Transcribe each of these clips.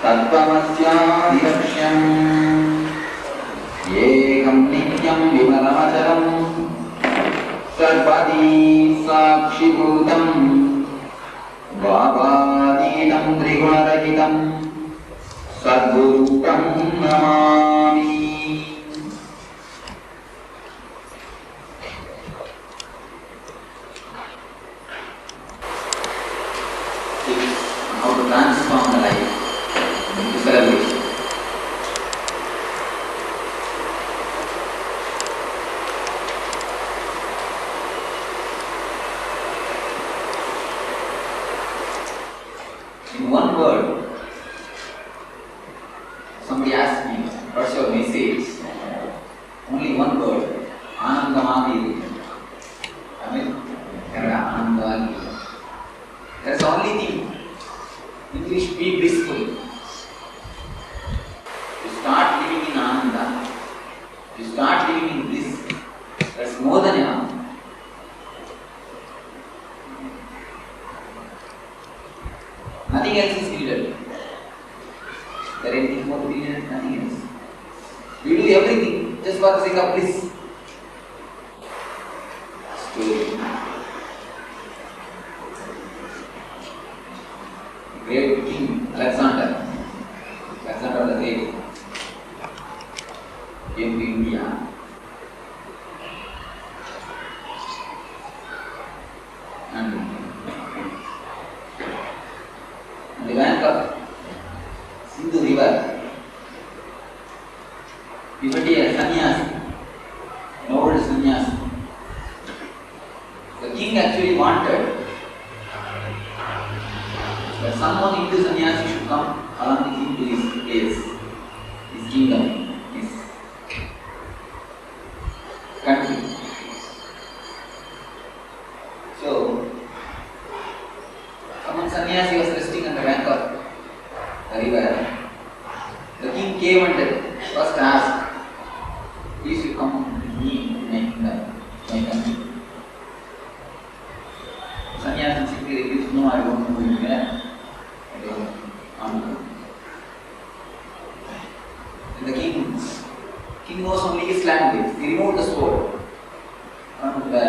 तत्त्वमस्याधिलक्ष्यम् एकं नित्यं विमलमचलं सर्वदी साक्षिभूतं भावातीतं त्रिगुणरहितं सद्गुरुं Namami. How to transform the life into celebration. In one word, somebody asked me, what's your message? Only one word, Anandamagi. I mean, Anandamagi. That's the only thing. English, be blissful. You start living in Ananda, you start living in bliss. That's more than enough. Nothing else is needed. There is anything more to be needed? Nothing else. We do everything just for the sake of bliss. Story. Great King Alexander the Great came to India. And on the bank of Sindhu River, he met a sannyasi, an old sannyasi. The king actually wanted that someone Hindu sannyasi should come along with him to his place, his kingdom, his country. So, someone sannyasi was resting on the bank of the river. The king came and first asked, please you come with me to my kingdom, my country. Sannyasi simply refused, no, I don't know you there. And the king knows only his language. He removed the sword from the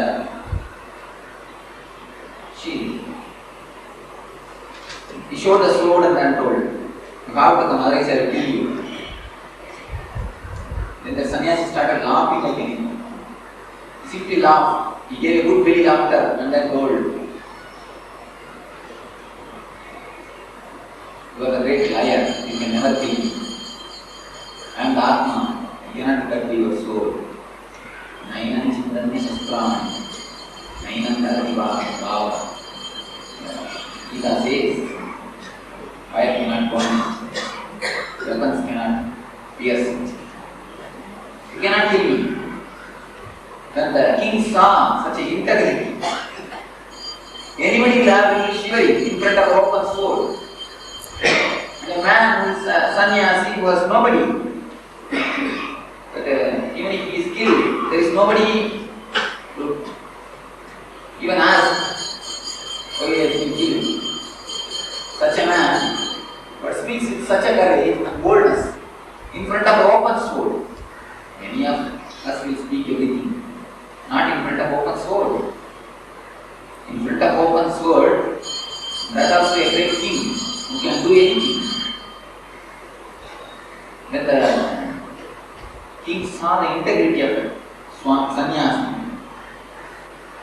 shield. He showed the sword and then told, you have to come, otherwise I will kill you. Then the sannyasi started laughing again. He simply laughed. He gave a good belly laughter and then told, you are the great liar, you can never kill me. I am the Atma, I cannot cut your soul. Nainam Chindranni Shastram, Nainam Dharati Bhava. Gita says, fire cannot burn it, weapons cannot pierce it. You cannot kill me. When the king saw such a integrity, anybody will have a little shivering in front of open sword. And a man who is a sannyasi who was nobody. But even if he is killed, there is nobody to even ask why he has been killed. Such a man, but speaks with such a courage and boldness in front of open sword. Many of us will speak everything, not in front of open sword. In front of open sword, that also a great king who can do anything. When the king saw the integrity of the sannyasi,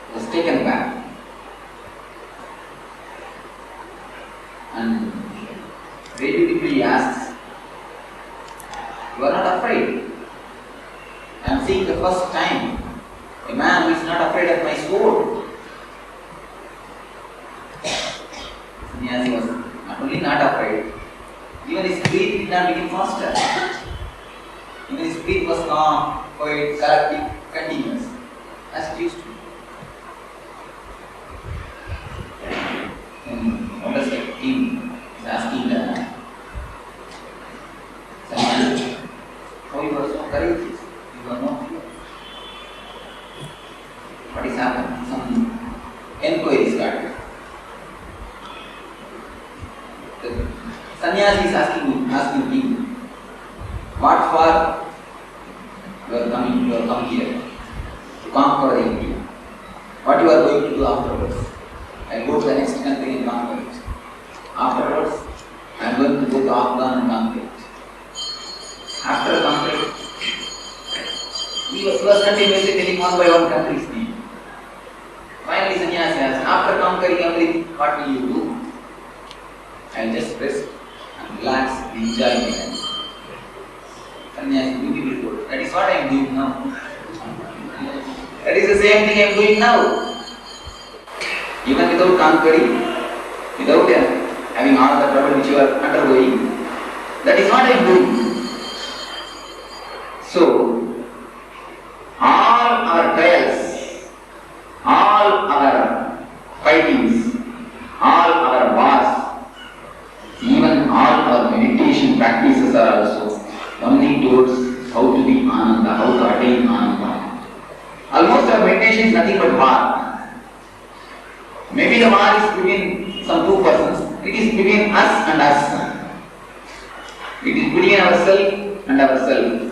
he was taken back. And very beautifully he asks, you are not afraid? I am seeing the first time a man who is not afraid of my sword. Sannyasi was not only not afraid, even his breath did not become faster. Even his breath was calm, quiet, collective, continuous, as it used to be. What does the king is asking the sannyasi? How you are so courageous? You are not fear. What is happened? Some enquiry started. The sannyasi is asking me, has been given. What for? You are come here to conquer India. What you are going to do afterwards? I go to the next country and conquer it. Afterwards, I am going to go to Afghan and conquer it. After conquering, he was continuously telling one by one country's name. Finally, sannyasi asked, after conquering everything, what will you do? I will just rest and relax and enjoy my life. Sannyasi beautifully told, that is what I am doing now. That is the same thing I am doing now. Even without conquering, without having all the trouble which you are undergoing, that is what I am doing. So, all our trials, all our fightings, all our wars, even all our meditation practices are also only towards how to be Ananda, how to attain Ananda. Almost our meditation is nothing but war. Maybe the war is between some two persons. It is between us and us. It is between ourselves and ourselves.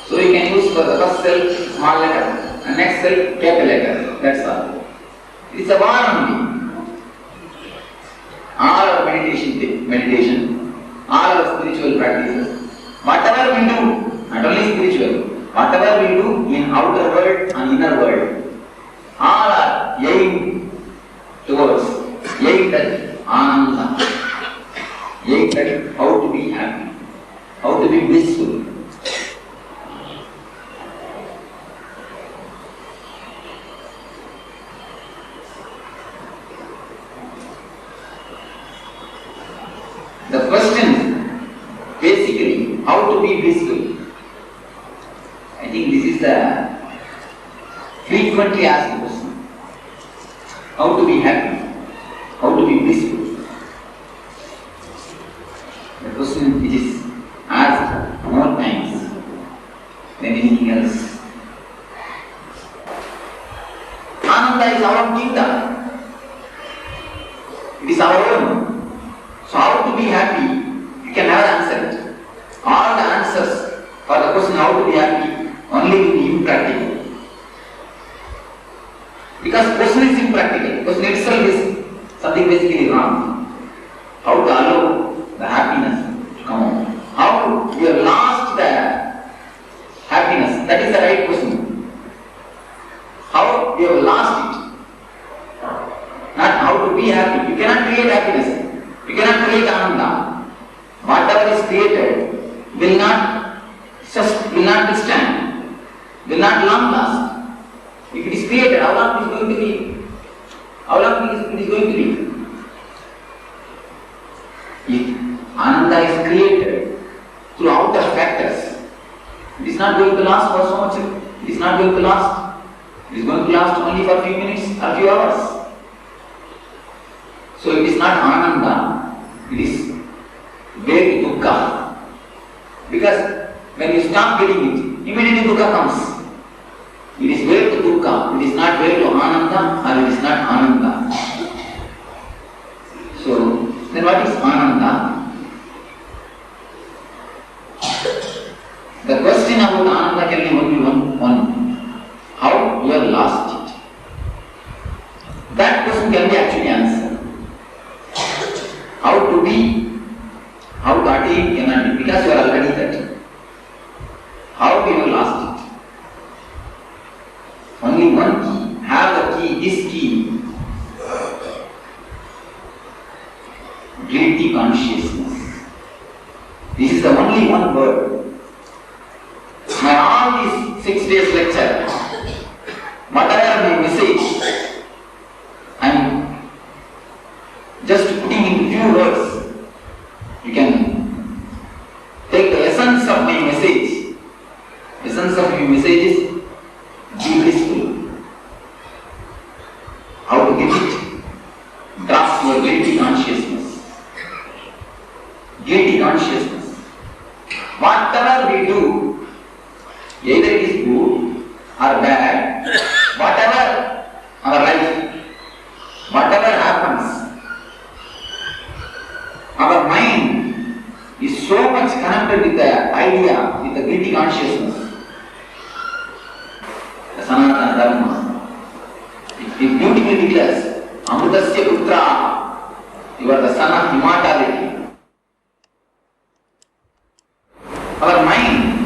So you can use for the first self small letter and next self capital letter. That's all. It is a war only. All our meditation, all our spiritual practices, whatever we do, not only spiritual, whatever we do in outer world and inner world, all are aimed towards, aimed at Ananda, aimed at how to be happy, how to be blissful. The question basically how to be blissful. I think this is the frequently asked question. How to be happy? How to be blissful? The question which is asked more times than anything else. Ananda is our own kingdom. It is our own. So how to be happy? You can never answer it. All the answers for the question how to be happy only will be impractical. Because question is impractical. Question itself is something basically wrong. How to allow the happiness to come out? How you have lost the happiness? That is the right question. How you have lost it? Not how to be happy. You cannot create happiness. You cannot create Ananda. Whatever is created will not withstand, will not long last. If it is created, how long it is going to be? How long it is going to be? If Ananda is created through outer factors, it is not going to last for so much. It is not going to last. It is going to last only for a few minutes or few hours. So it is not Ananda, it is way to dukkha. Because when you stop getting it, immediately dukkha comes. It is way to dukkha, it is not way to Ananda or it is not Ananda. So, then what is Ananda? The question about Ananda can be only one. How you have lost it? That question can be actually answered. How to be, how to attain Ananda, because you are already that. How you have lost it? Only one key. Have the key, this key. Guilty consciousness. This is the only one word. All these 6 days lecture, whatever my message, I am just putting in few words. You can take the essence of my message. Essence of my message is be blissful. How to get it? Drop your guilty consciousness. Guilty consciousness. Whatever we do, either it is good or bad, whatever our life, whatever happens, Our mind is so much connected with the idea, with the guilty consciousness. The Sanatana Dharma. It beautifully declares, Amrutasya Putra, you are the son of immortality. Our mind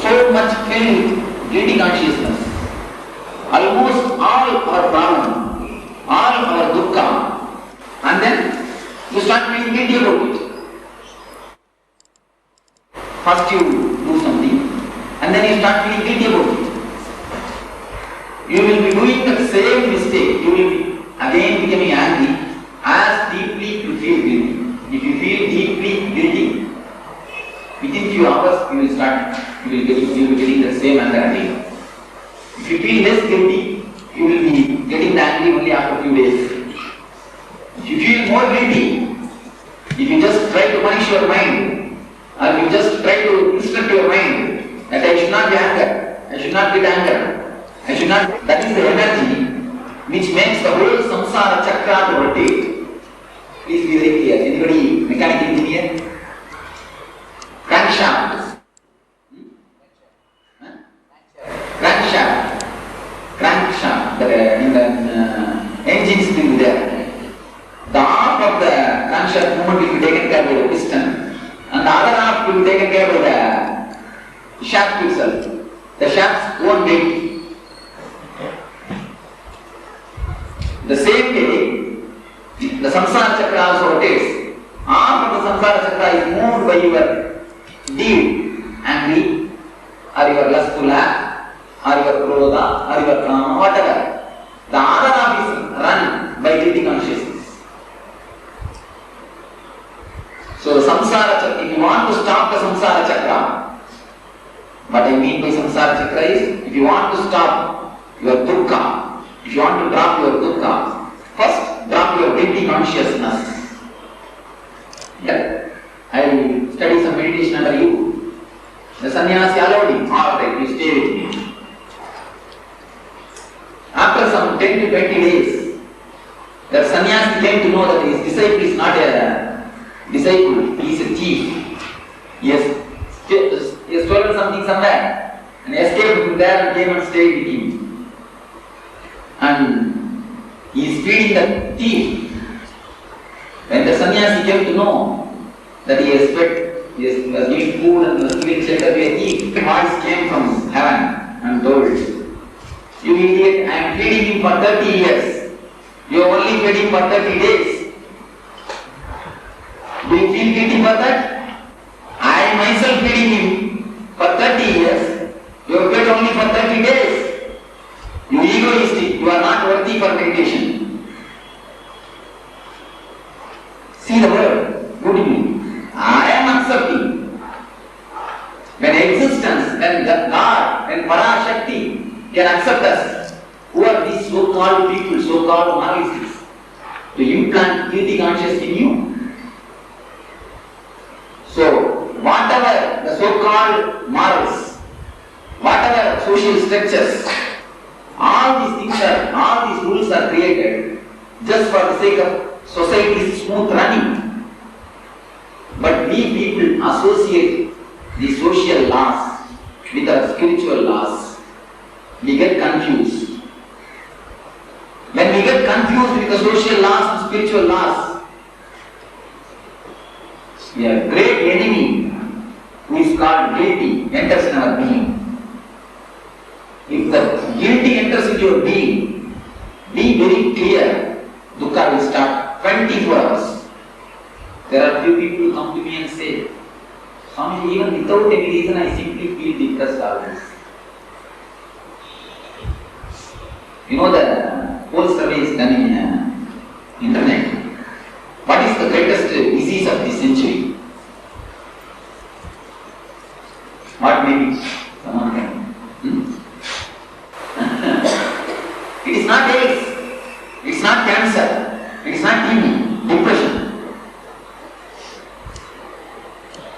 so much filled with guilty consciousness. Almost all our problem, all our dukkha, and then you start feeling guilty about it. First you do something, and then you start feeling guilty about it. You will be doing the same mistake. You will be again becoming angry as deeply you feel guilty. If you feel deeply guilty, within few hours you will be getting the same anger again. If you feel less guilty, you will be getting the angry only after a few days. If you feel more guilty, if you just try to punish your mind, or you just try to instruct your mind that I should not be angry, I should not get anger, I should not, that is the energy which makes the whole samsara chakra to rotate. Please be very clear. Anybody mechanical engineer? Crankshaft. Crankshaft. In the engines will be there. The half of the crankshaft movement will be taken care by the piston, and the other half will be taken care by the shaft itself. The shafts won't break. The same way, the samsara chakra also rotates. Half of the samsara chakra is moved by your deed, angry, or your lustful act, or your krodha, or your kama, whatever. The other half is run by guilty consciousness. So the samsara chakra, if you want to stop the samsara chakra, what I mean by samsara chakra is, if you want to stop your dukkha, if you want to drop your dukkha, first drop your guilty consciousness. Yeah. I will study some meditation under you. The sannyasi allowed him. Alright, you stay with me. After some 10 to 20 days, that sannyasi came to know that his disciple is not a disciple, he is a thief. He has stolen something somewhere and escaped from there and came and stayed with him. And he is feeding the thief. When the sannyasi came to know that he was giving food and was giving shelter to a thief, the voice came from heaven and told, "You idiot, I am feeding him for 30 years. You are only feeding for 30 days. Do you feel guilty for that? I myself feeding him for 30 years. You have fed only for 30 days. You egoistic, you are not worthy for meditation." See the word beautifully. I am accepting. When existence, when God, when Parashakti can accept us, who are these so-called people, so-called moralists, to implant guilty consciousness in you? So, whatever the so-called morals, whatever social structures, all these rules are created just for the sake of society's smooth running. But we people associate the social laws with our spiritual laws. We get confused. When we get confused with the social laws and spiritual laws, we have a great enemy who is called guilty enters in our being. If the guilty enters into your being, be very clear, dukkha will start 24 hours. There are few people who come to me and say, "Swamiji, even without any reason I simply feel depressed always." You know the whole survey is done in internet. What is the greatest disease of this century? What may be? Someone can. It is not AIDS, it is not cancer, it is not TB, depression.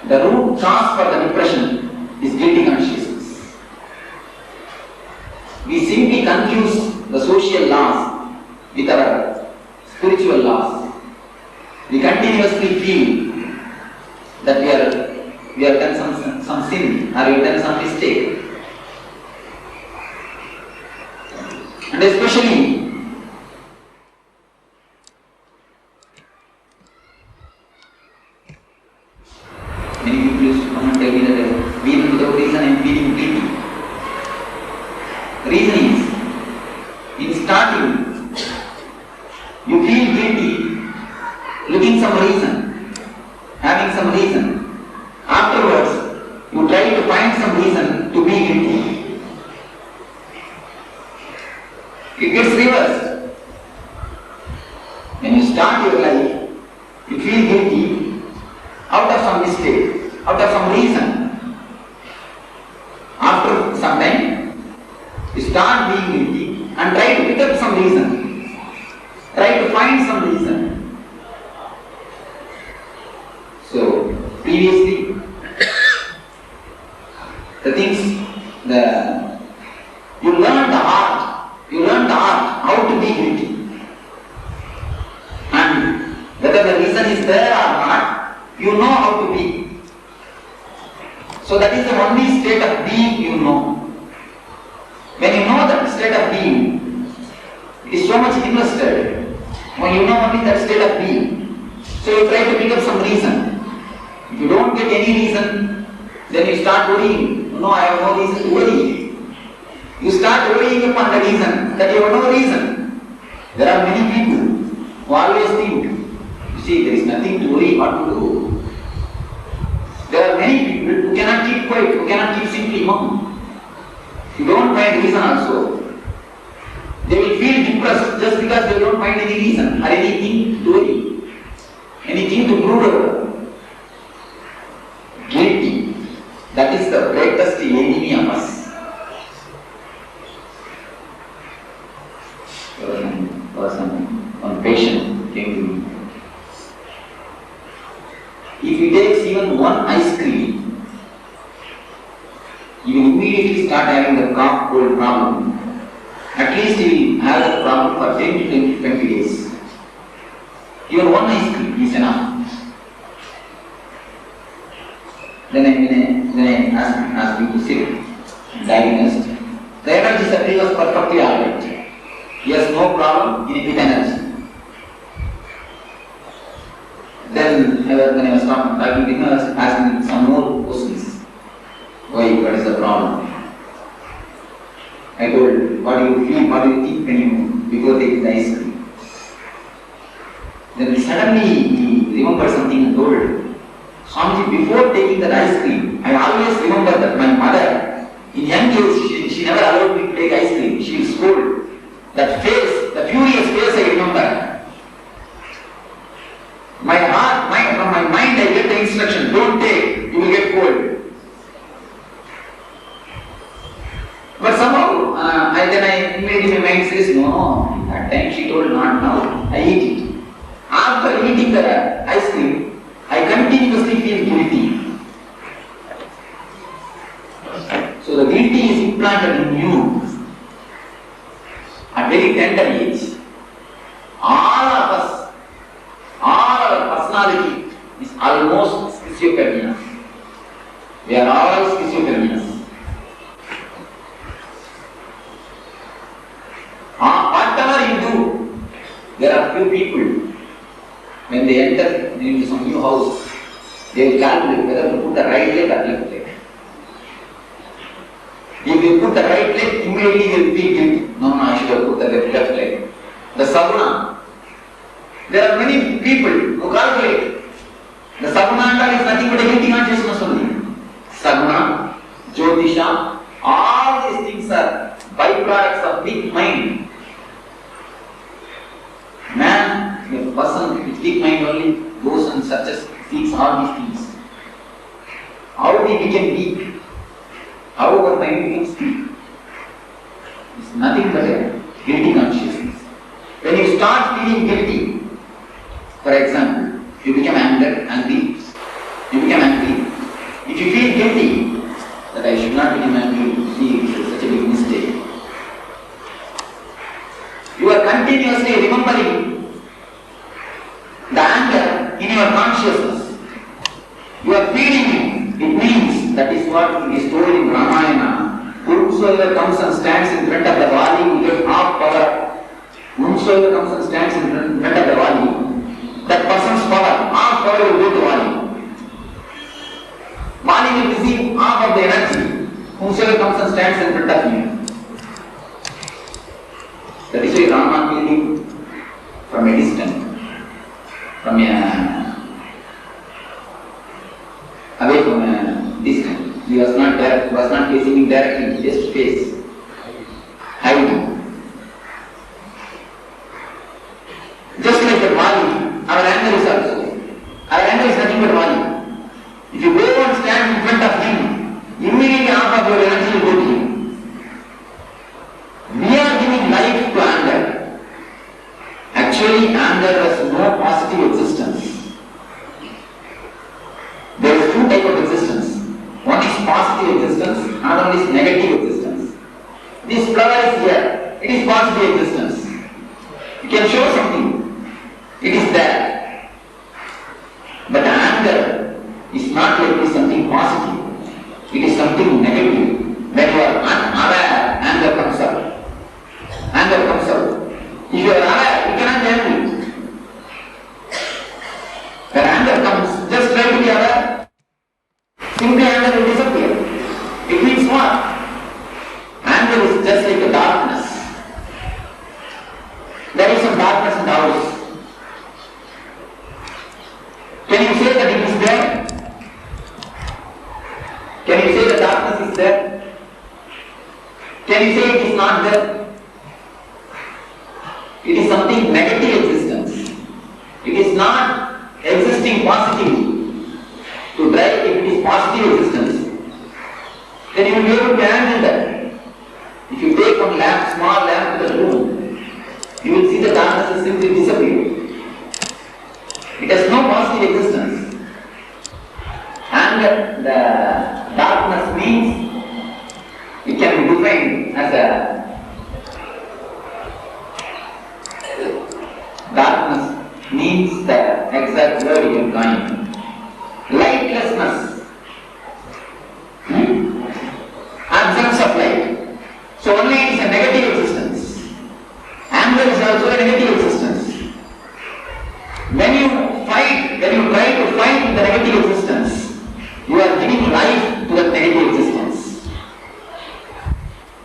The root cause for the depression is guilty consciousness. We simply confuse the social laws with our spiritual laws. We continue continuously feel that we have done some sin or we have done some mistake. And especially many people used to come and tell me that even without reason I am feeling guilty. The reason is, in starting, you feel guilty, looking some reason, having some reason. Afterwards, you try to find some reason to be guilty. It gets reversed. When you start your life, you feel guilty out of some mistake, out of some reason. After some time, you start being guilty and try to pick up some reason. Try to find some reason. So, previously, the things, you learn the art how to be guilty. And whether the reason is there or not, you know how to be. So that is the only state of being you know. When you know that state of being, it is so much invested. When you know only that state of being, so you try to pick up some reason. If you don't get any reason, then you start worrying. No, I have no reason to worry. You start worrying upon the reason that you have no reason. There are many people who always think, you see, there is nothing to worry, what to do. There are many people who cannot keep quiet, who cannot keep simply mum. If you don't find reason also, they will feel depressed just because they don't find any reason or anything to worry, anything to brood over. Guilty. That is the greatest enemy of us. One patient came to me. If he takes even one ice cream, he will immediately start having the cough cold problem. At least he will have the problem for 10 to 20 days. Even one ice cream is enough. Then I asked him to sit, diagnosed. The energy supply was perfectly alright. He has no problem with energy. Then when I was talking to him, I was asking some more questions. Why? What is the problem? I told, what do you feel, what do you think when you go take the ice cream? Then suddenly he remembered something and told, Swamiji, before taking that ice cream, I always remember that my mother, in young age, she never allowed me to take ice cream. She was scolded. That face, the furious face I remember. My heart, from my mind I get the instruction, don't take, you will get cold. But somehow, then I immediately my mind says, no, that time she told not now, I eat it. After eating the ice cream, I continuously feel guilty. So the guilty is implanted in you at very tender age. All of us, all our personality is almost schizophrenia. We are all schizophrenias. Whatever you do, there are few people, when they enter into some new house, they will calculate whether to put the right leg or left leg. If you put the right leg, immediately you will feel guilty. No, I should have put the left leg. The Saguna. There are many people who calculate. The Saguna is nothing but a guilty consciousness only. Saguna, Jyotisha, all these things are byproducts of big mind. Man, a person with big mind only goes and searches, seeks all these things. How we became weak? How our mind becomes weak? It's nothing but a guilty consciousness. When you start feeling guilty, for example, you become angry. You become angry. If you feel guilty that I should not become angry, see it is such a big mistake. You are continuously remembering the anger in your You are feeding him. It means, that is what is told in Ramayana. Whosoever comes and stands in front of the Vali will get half power. Whosoever comes and stands in front of the Vali, that person's power, half power will go to Vali. Vali will receive half of the energy. Whosoever comes and stands in front of him. That is why Rama killed him from a distance. Away from a distance. He was not facing him directly, just face. Hiding. Just like the Vali, our anger is also. Our anger is nothing but Vali. If you go and stand in front of him, immediately half of your energy will go to him. We are giving life to anger. Actually, anger has no positive existence. There is two types of existence. One is positive existence, another one is negative existence. This flower is here. It is positive existence. You can show something. It is there. But anger is not like this something positive. It is something negative. When you are unaware, anger comes out. Anger comes out. If you are aware, you cannot be angry. When anger comes, just try to be aware. Simply anger will disappear. It means what? Anger is just like a darkness. There is some darkness in the house. Can you say that it is there? Can you say the darkness is there? Can you say it is not there? It is something negative existence. It is not existing positively. To drive, if it is positive existence, then you will be able to handle that. If you take one lamp, small lamp to the room, you will see the darkness is simply disappear. It has no positive existence. And the darkness means, it can be defined as a darkness means the exact word you find. Lightlessness. Absence of light. So only it is a negative existence. Anger is also a negative existence. When you try to fight the negative existence, you are giving life to that negative existence.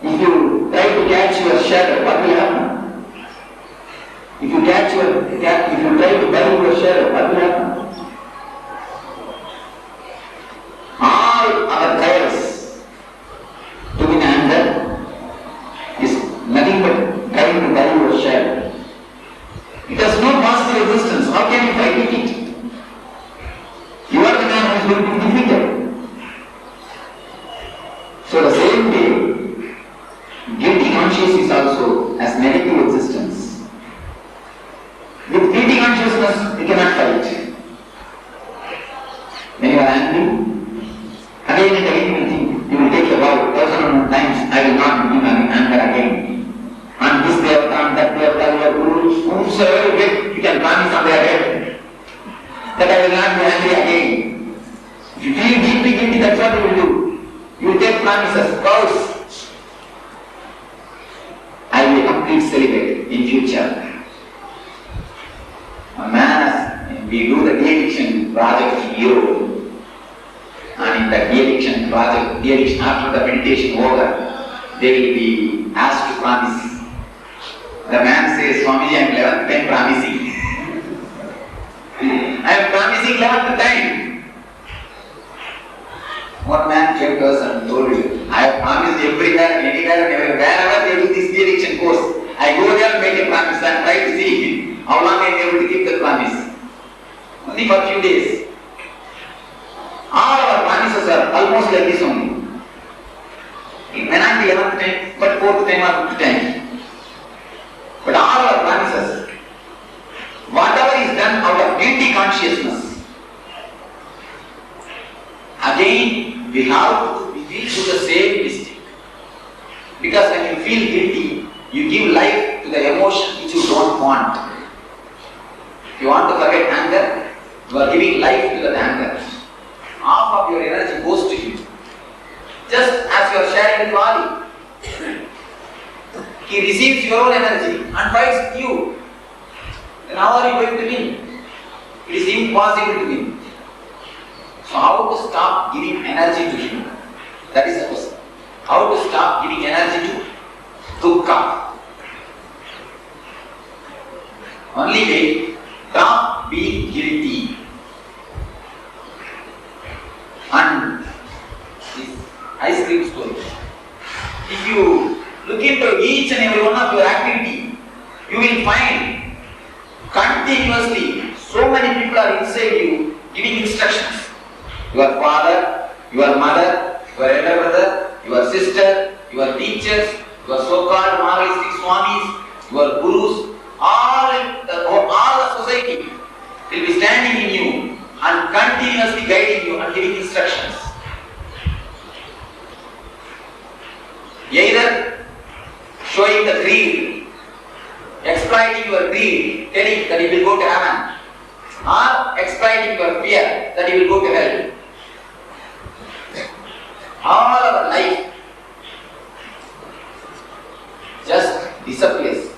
If you try to catch your shadow, what will happen? If you try to bury your shadow, what will happen? All our trials to win anger is nothing but trying to bury your shadow. It has no positive existence. How can you fight with it? You are the man who is going to be defeated. So the same way, guilty consciousness also has negative existence. With guilty consciousness, you cannot fight. When you are angry, again and again you will think, you will take a vow 1,001 times, I will not be anger again. On this day of time, that day of time, your guru, whomsoever you get, you can promise on their head that I will not be angry again. If you feel deeply guilty, that's what you will do. You will take promises, vows. I will be a complete celibate in future. A man, we do the de-addiction project here. And in the de-addiction project, de-addiction after the meditation over, they will be asked to promise. The man says, Swamiji, I am 11th time promising. I am promising 11th time. One man came to us and told me, I have promised everywhere, anywhere and everywhere, wherever they do this de-addiction course. I go there and make a promise and try to see how long I am able to keep the promise. Only for a few days. All our promises are almost like this only. It may not be 11th time, but 4th time or 5th time. But all our promises, whatever is done out of guilty consciousness, again we will do the same mistake. Because when you feel guilty, you give life to the emotion which you don't want. If you want to forget anger, you are giving life to that anger. half of your energy goes to him. Just as you are sharing with Vali, he receives your own energy and fights with you. Then how are you going to win? It is impossible to win. So how to stop giving energy to him? That is the question. How to stop giving energy to dukkha? Only way, stop being guilty. And this ice cream story. If you look into each and every one of your activity, you will find continuously so many people are inside you giving instructions. Your father, your mother, your elder brother, your sister, your teachers, your so-called moralistic swamis, your gurus, all the society will be standing in you and continuously guiding you and giving instructions. Either showing the greed, exploiting your greed, telling that you will go to heaven, or exploiting your fear that you will go to hell. All our life just disappears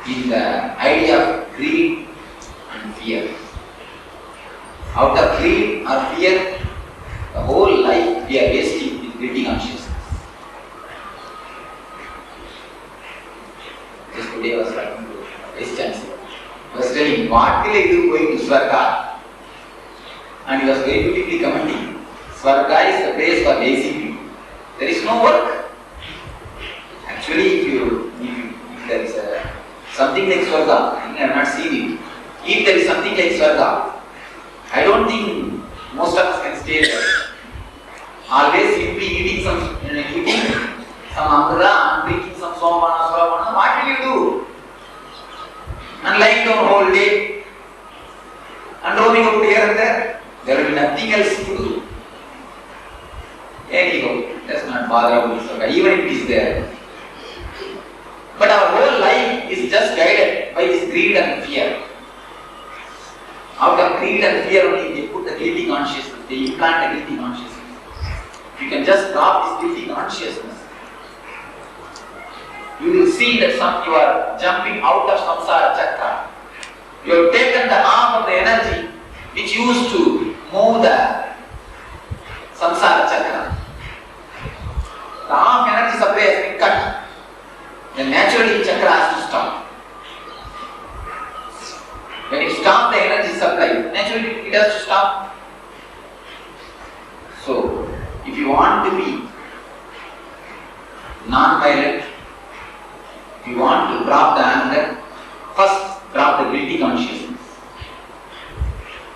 in the idea of greed and fear. Out of greed or fear, the whole life we are wasting in guilty consciousness. Just today I was talking to Vice Chancellor. I was telling what will I do going to Swarga? And he was very beautifully commenting. Swarga is the place for lazy people. There is no work. Actually, if there is something like Swarga, I have not seen it. If there is something like Swarga, I don't think most of us can stay there. Always simply eating some amrita and drinking some somvana, swaravana, what will you do? And lying down whole day and roaming out here and there will be nothing else to do. Anyhow, let's not bother about Swarga, even if it is there. But our whole life is just guided by this greed and fear. Out of greed and fear only they put the guilty consciousness, they implant the guilty consciousness. You can just drop this guilty consciousness. You will see that you are jumping out of samsara chakra. You have taken the arm of the energy which used to move the samsara chakra. The arm energy supply has been cut. Then naturally chakra has to stop. When you stop the energy supply, naturally it has to stop. So, if you want to be non-violent, if you want to drop the anger, first drop the guilty consciousness.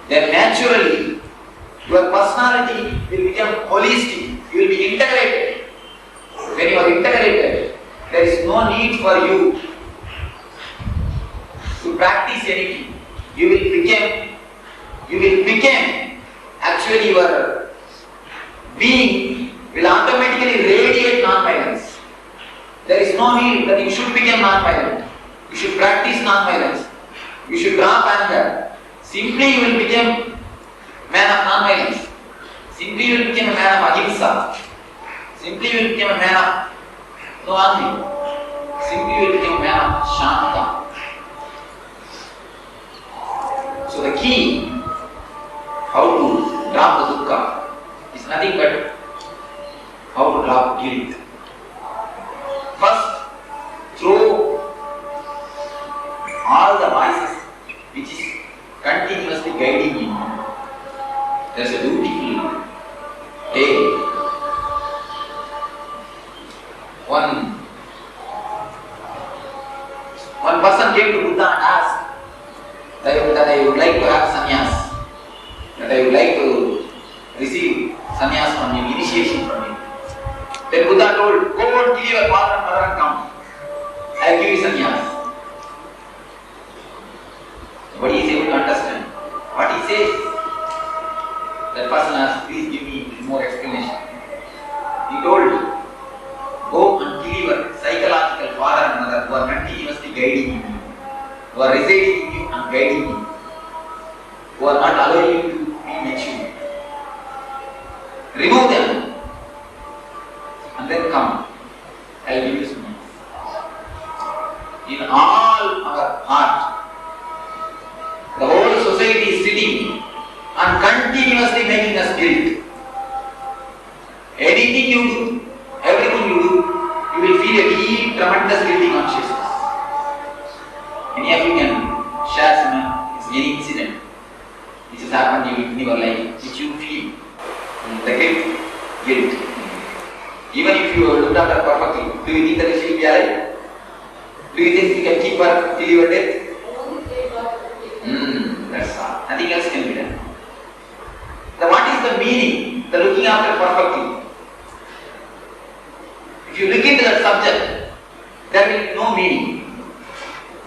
Then naturally, your personality will become holistic. You will be integrated. When you are integrated, there is no need for you to practice anything. You will become actually your being will automatically radiate non-violence. There is no need that you should become non-violent. You should practice non-violence. You should drop anger. Simply you will become man of non-violence. Simply you will become a man of ahimsa. Simply you will become a man of no angry. Simply you will become a man of shanta. So the key how to drop the dukkha is nothing but how to drop guilt. First, throw all the voices which is continuously guiding you. There is a beautiful tale. One person came to Buddha and asked that I would like to have sannyas, that I would like to receive sannyas from him, initiation from him. Then Buddha told, go and kill your father and mother and come. I will give you sannyas. Nobody is able to understand what he says. That person asked, please give me more explanation. He told, go and kill your psychological father and mother who are continuously guiding you, who are residing in you and guiding you, who are not allowing you to be mature. remove them, and then come. I'll give you some. In all our heart, the whole society is sitting and continuously making us guilt. Anything you do, everything you do, you will feel a deep, tremendous guilty consciousness. Any of you can share any incident which has happened in your life, which you feel the guilt. Even if you looked after perfectly, do you think that she will be alive? Do you think you can keep her till your death? That's all. Nothing else can be done. Then what is the meaning? The looking after perfectly. If you look into that subject, there will be no meaning.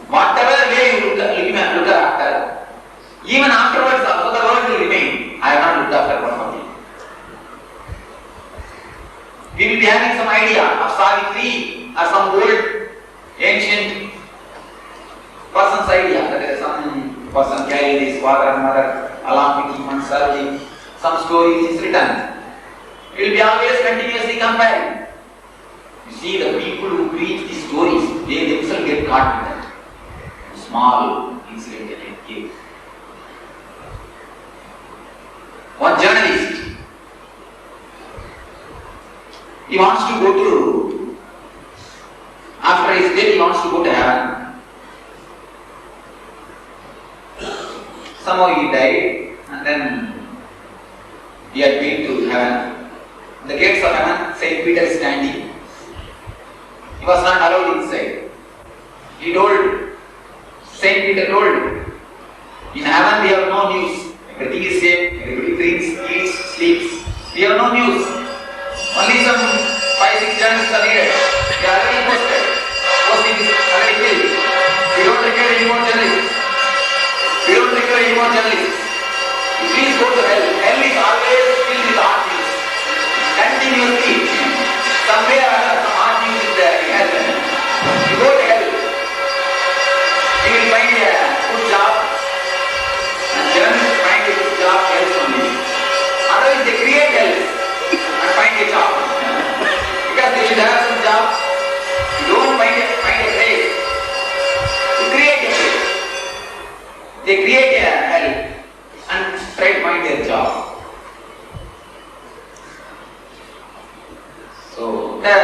Whatever way you look after, even afterwards also the word will remain. I have not looked after perfectly. We will be having some idea of Savitri or some old ancient person's idea that there is some person carrying his father and mother along with him and serving. Some story which is written. We will be always continuously comparing. You see, the people who preach these stories, they themselves get caught in that small incident that they give. One journalist, he wants to go to, after his death, he wants to go to heaven. Somehow he died and then he had been to heaven. The gates of heaven, Saint Peter is standing. He was not allowed inside. He told, Saint Peter told, in heaven we have no news. Everything is safe, everybody drinks, eats, sleeps. We have no news. Only some 5-6 journalists are needed. They are already posted. Posting is already filled. We don't require any more journalists. We don't require any more journalists. Please go to hell. Hell is always filled with art news. Continuously. Somewhere or other, some art news is there in hell. You go to hell. You will find a good job. And journalists find a good job else only. Otherwise they create hell and find a job. Because they should have some job. You don't find a place. You create a place. They create a hell and try to find their job. So the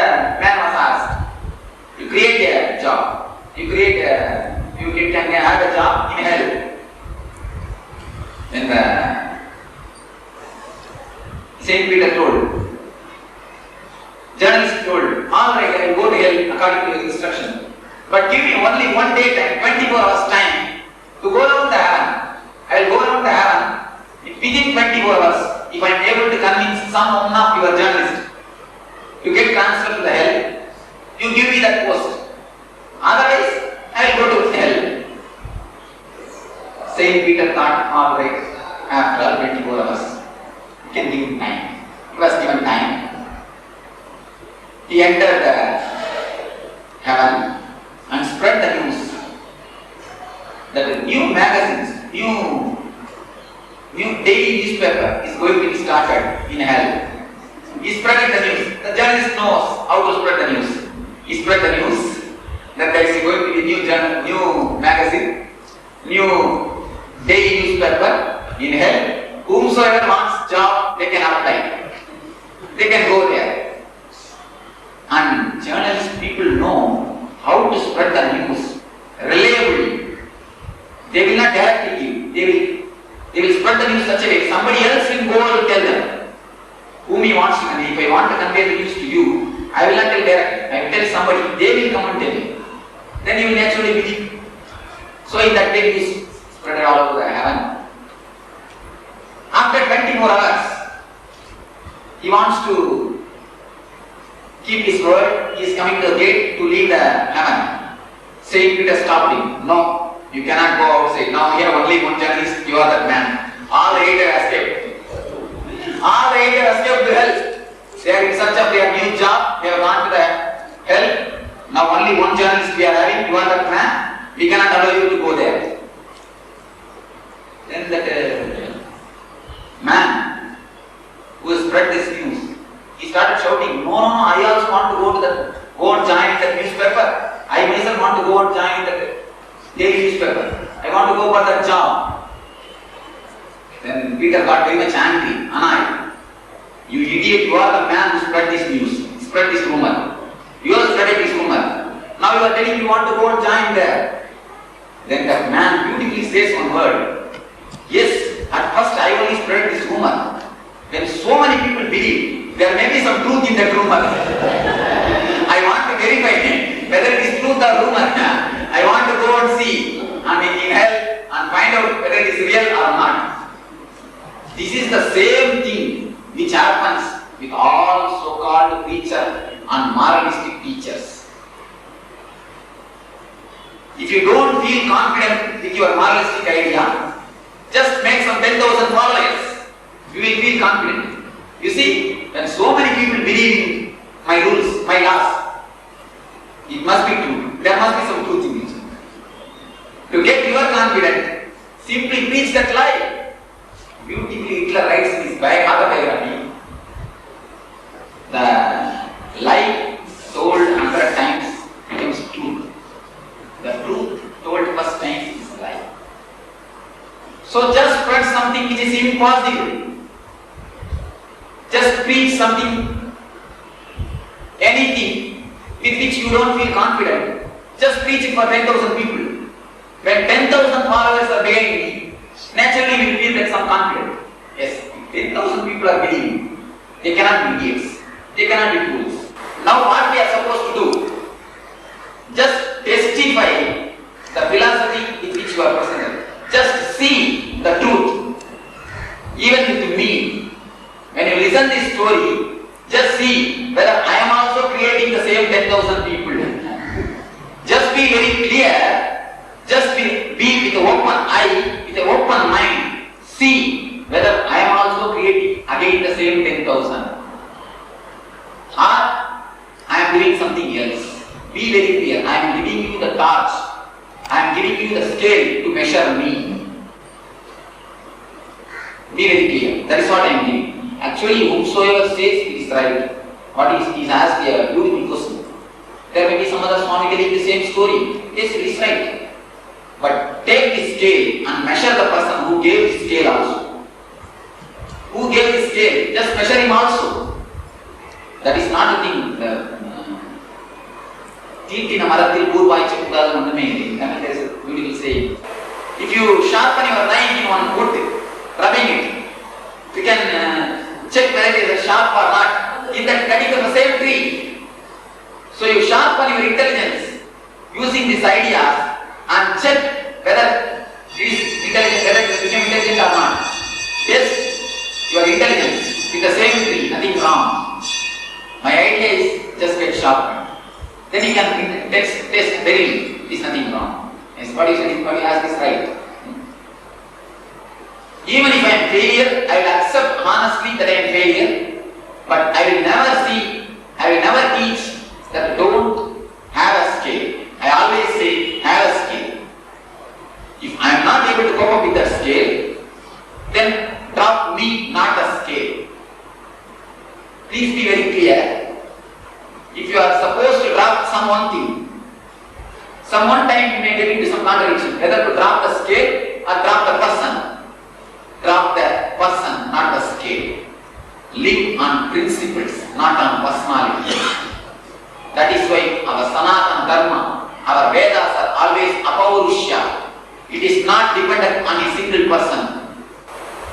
man was asked, you create a job. You can have a job in hell. Then Saint Peter told, journalist told, alright, I will go to hell according to your instruction. But give me only one day time, 24 hours time to go around the heaven. I will go around the heaven. Within 24 hours, if I am able to convince some one of your journalists to get transferred to the hell, you give me that post. Otherwise, I will go to hell. Saint Peter thought, alright, after all 24 hours, you can give him time. He was given time. He entered the heaven and spread the news that new magazines, new daily newspaper is going to be started in hell. He spread the news. The journalist knows how to spread the news. He spread the news that there is going to be new magazine, new daily newspaper in hell. Whomsoever wants job, they can apply. They can go there. And journalist people know how to spread the news reliably. They will not directly give. They will spread the news such a way. Somebody else will go and tell them whom he wants to convey. If I want to convey the news to you, I will not tell directly. I will tell somebody. They will come and tell you. Then you will naturally believe. So in that way, news spread all over the heaven. After 24 hours, he wants to keep his word. He is coming to the gate to leave the heaven. Saint Peter stopped him. No, you cannot go outside. Now here only one journalist, you are that man. All the 8 have escaped. All the 8 have escaped to hell. They are in search of their new job. They have gone to the hell. Now only one journalist we are having. You are that man. We cannot allow you to go there. Then that man who spread this news Then Peter got very much angry, annoyed. You idiot, you are the man who spread this news, spread this rumor. You are spreading this rumor. Now you are telling you want to go and join there. Then that man beautifully says one word. Yes, at first I only spread this rumor. When so many people believe, there may be some truth in that rumor. I want to verify it, whether it is truth or rumor. I want to go and see, in hell, and find out whether it is real or not. This is the same thing which happens with all so-called preachers and moralistic teachers. If you don't feel confident with your moralistic idea, just make some 10,000 followers. You will feel confident. You see, when so many people believe in my rules, my laws, it must be true. There must be some truth in it. To get your confidence, simply preach that lie. Beautifully Hitler writes in his autobiography, the lie told 100 times becomes truth. The truth told first time is a lie. So just spread something which is impossible. Just preach something, anything with which you don't feel confident. Just preach it for 10,000 people. When 10,000 followers are behind me, naturally you will feel that some confidence. Yes, 10,000 people are believing. They cannot be idiots. They cannot be fools. Now what we are supposed to do? Just testify the philosophy with which you are presented. Just see the truth. Even with me, when you listen this story, just see whether I am also creating the same 10,000 people. Just be very clear. Just be with an open eye, with an open mind. See whether I am also creating again the same 10,000. Or I am doing something else. Be very clear. I am giving you the torch. I am giving you the scale to measure me. Be very clear. That is what I am giving. Actually, whomsoever says it is right. What is, he has asked a beautiful question. There may be some other Swami telling the same story. Yes, it is right. But take the scale and measure the person who gave the scale also. Who gave the scale? Just measure him also. That is not a thing. Teeth in a marathil purvai chakudal mandame. I mean, there is a beautiful saying. If you sharpen your knife in one wood, rubbing it, you can check whether it is sharp or not. In that cutting of the same tree. So you sharpen your intelligence using this idea and check whether it is intelligent, whether it became intelligent or not. Yes, your intelligence with the same tree, nothing wrong. My idea is just get sharpened. Then you can test verily, there is nothing wrong. Yes, what you ask is right. Even if I am failure, I will accept honestly that I am failure, but I will never teach that don't have a scale. I always say have a scale. If I am not able to cope up with that scale, then drop me, not the scale. Please be very clear. If you are supposed to drop some one thing, some one time you may get into some contradiction, whether to drop the scale or drop the person. Drop the person, not the scale. Live on principles, not on personality. That is why our Sanatana Dharma, our Vedas are always apaurushya. It is not dependent on a single person.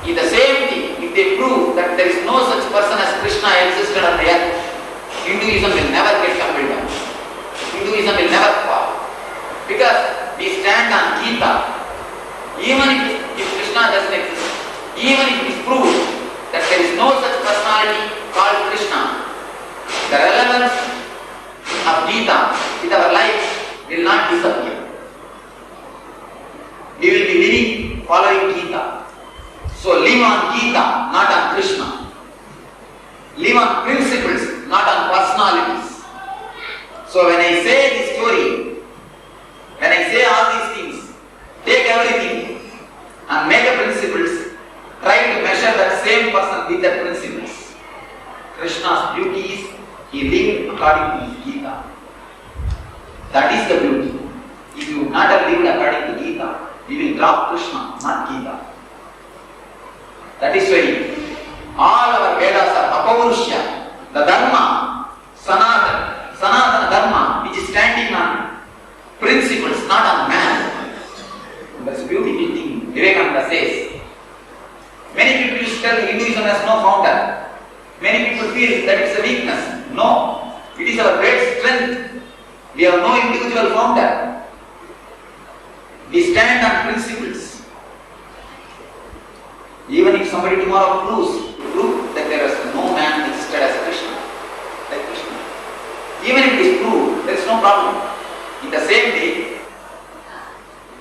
In the same thing, if they prove that there is no such person as Krishna existed on the earth, Hinduism will never get tumbled down. Hinduism will never fall. Because we stand on Gita. Even if Krishna doesn't exist, even if it is proved that there is no such personality called Krishna, the relevance of Gita with our lives will not disappear. We will be living following Gita. So live on Gita, not on Krishna. Live on principles, not on personalities. So when I say this story, when I say all these things, take everything and make a principles, try to measure that same person with that principles. Krishna's beauty is he lived according to his Gita. That is the beauty. If you not have lived according to Gita, you will drop Krishna, not Gita. That is why all our Vedas are Apaurushya. The Dharma, Sanatana Dharma, which is standing on principles, not on man. That's a beautiful thing Vivekananda says. Many people used to tell Hinduism has no founder. Many people feel that it's a weakness. No, it is our great strength. We have no individual founder. We stand on principles. Even if somebody tomorrow prove that there is no man existed as Krishna, like Krishna, even if it is proved, there is no problem. In the same way,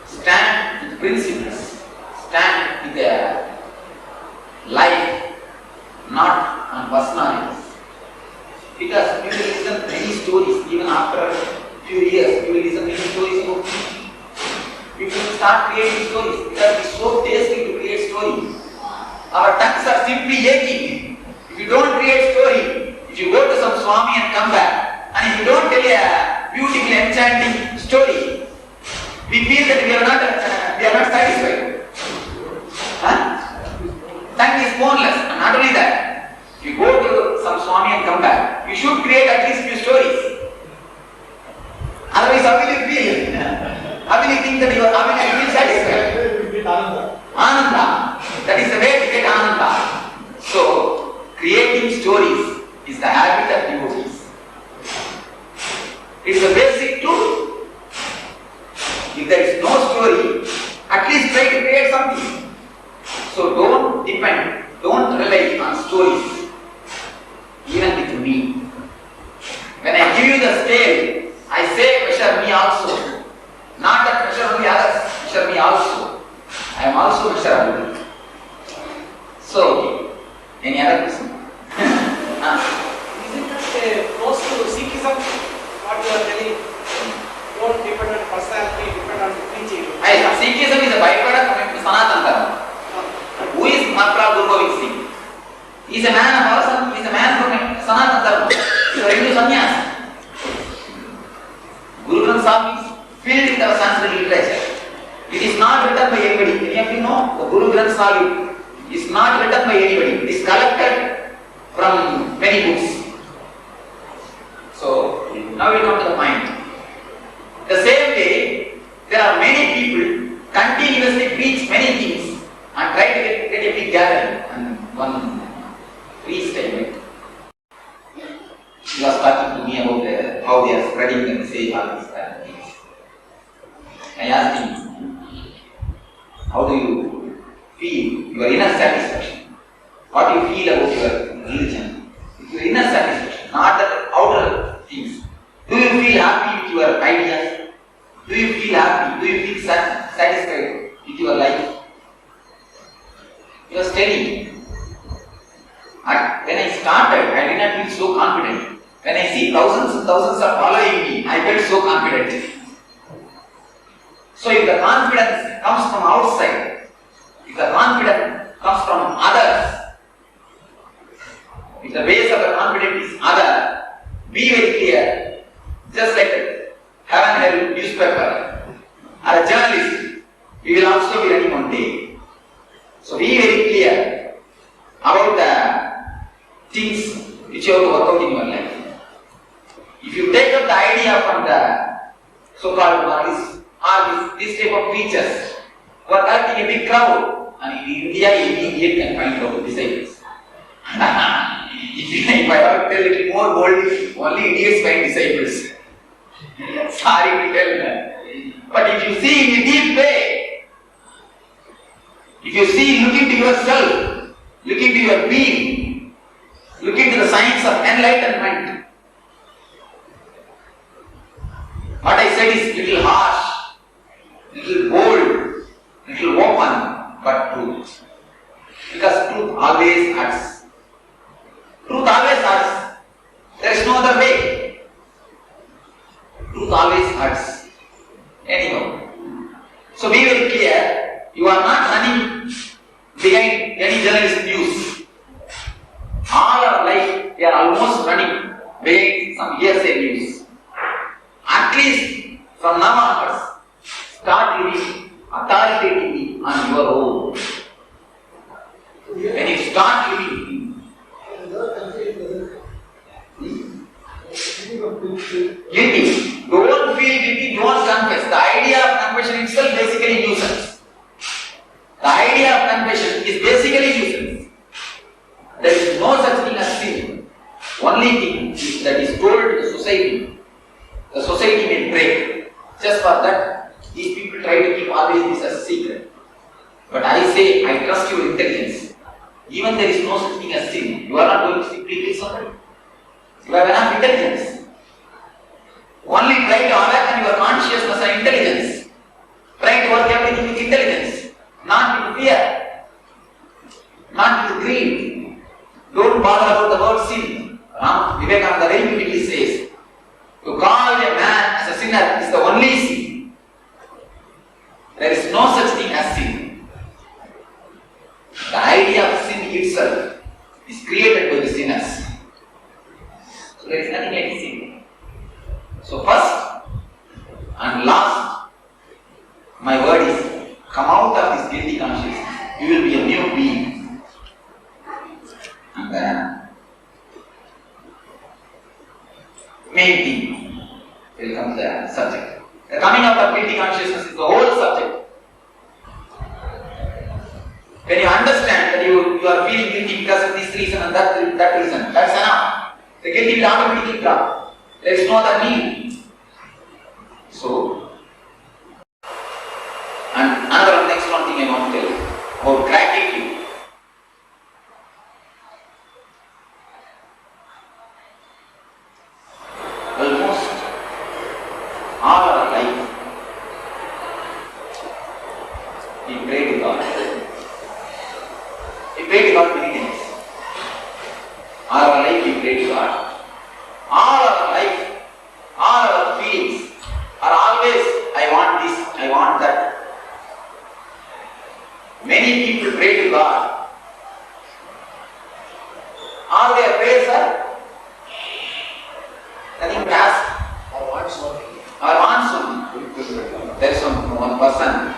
stand with principles, stand with their life, not on personalities. Because you will listen many stories, even after a few years, you will listen many stories about me. You will start creating stories because it is so tasty to create stories. Our tongues are simply aching. If you don't create story, if you go to some Swami and come back, and if you don't tell a beautiful, enchanting story, we feel that we are not satisfied. Tongue is boneless, and not only that, if you go to some Swami and come back, you should create at least few stories. Otherwise, how will you feel? How will you think that how will you feel satisfied? Ananda. That is the way to get Ananda. So, creating stories is the habit of devotees. It's a basic truth. If there is no story, at least try to create something. So don't rely on stories. Even with me. When I give you the scale, I say measure me also. Not that measure only others, measure me also. I am also measurable. So, any other question? Isn't that close to Sikhism? What you are telling? Don't depend on personality, depend on preaching. Sikhism is a byproduct of Sanatana Dharma. Who is Maharaj Guru Gobind Singh? He is a man of our he is a man from Sanatana Dharma. He is a Hindu sannyasi. Guru Granth Sahib is filled with our Sanskrit literature. It is not written by anybody. Any of you know? The Guru Granth Sahib is not written by anybody. It is collected from many books. So, now we come to the point. The same way, there are many people continuously preach many things and try to get a big gathering. And one freestyle, he was talking to me about how they are spreading the message, all these kind of things. I asked him, how do you feel your inner satisfaction? What do you feel about your religion? It's your inner satisfaction, not the outer things. Do you feel happy with your ideas? Do you feel happy? Do you feel satisfied with your life? He was telling me. When I started, I did not feel so confident. When I see thousands and thousands are following me, I felt so confident. So if the confidence comes from outside, if the confidence comes from others, if the base of the confidence is other, be very clear. Just like heaven newspaper or a journalist, we will also be running one day. So be very clear about the things which you have to work out in your life. If you take up the idea from the so-called Marxists or this type of preachers who are collecting a big crowd, and in India, any idiot can find out the disciples. If I have to tell a little more boldly, only idiots find disciples. Sorry to tell that. But if you see in a deep way, if you see, look into yourself, look into your being, look into the science of enlightenment. What I said is little harsh, little bold, little open, but truth. Because truth always hurts. Truth always hurts. There is no other way. Truth always hurts. Anyhow. So be very clear, you are not running behind any journalist news. All our life, we are almost running behind some hearsay news. At least from now onwards, start living authoritatively on your own. Here start living. Guilty. Don't feel guilty, don't confess. The idea of confession itself basically nuisance. The idea of confession is basically nuisance. There is no such thing as sin. Only thing is that is told to the society. The society may break. Just for that, these people try to keep always this as a secret. But I say, I trust your intelligence. Even there is no such thing as sin. You are not going to simply kill somebody. You have enough intelligence. Only try to awaken your consciousness and intelligence. Try to work everything with intelligence, not with fear, not with greed. Don't bother about the word sin. Vivekananda very beautifully says, to call a man as a sinner is the only sin. There is no such thing as sin. The idea of sin itself is created by the sinners. So there is nothing like sin. So first and last, my word is, come out of this guilty consciousness. You will be a new being. And then, main thing will come to the subject. The coming out of guilty consciousness is the whole subject. When you understand that you are feeling guilty because of this reason and that reason, that's enough. The guilty will automatically drop. There is no other need. So, and another next one thing I want to tell you about gratitude. Almost all our life, we pray to God. We pray to God many things. All our life we pray to God. All our life, all our feelings are always, I want this, I want that. Many people pray to God. All their prayers are nothing to ask. Or want something. Or want something. There is one person,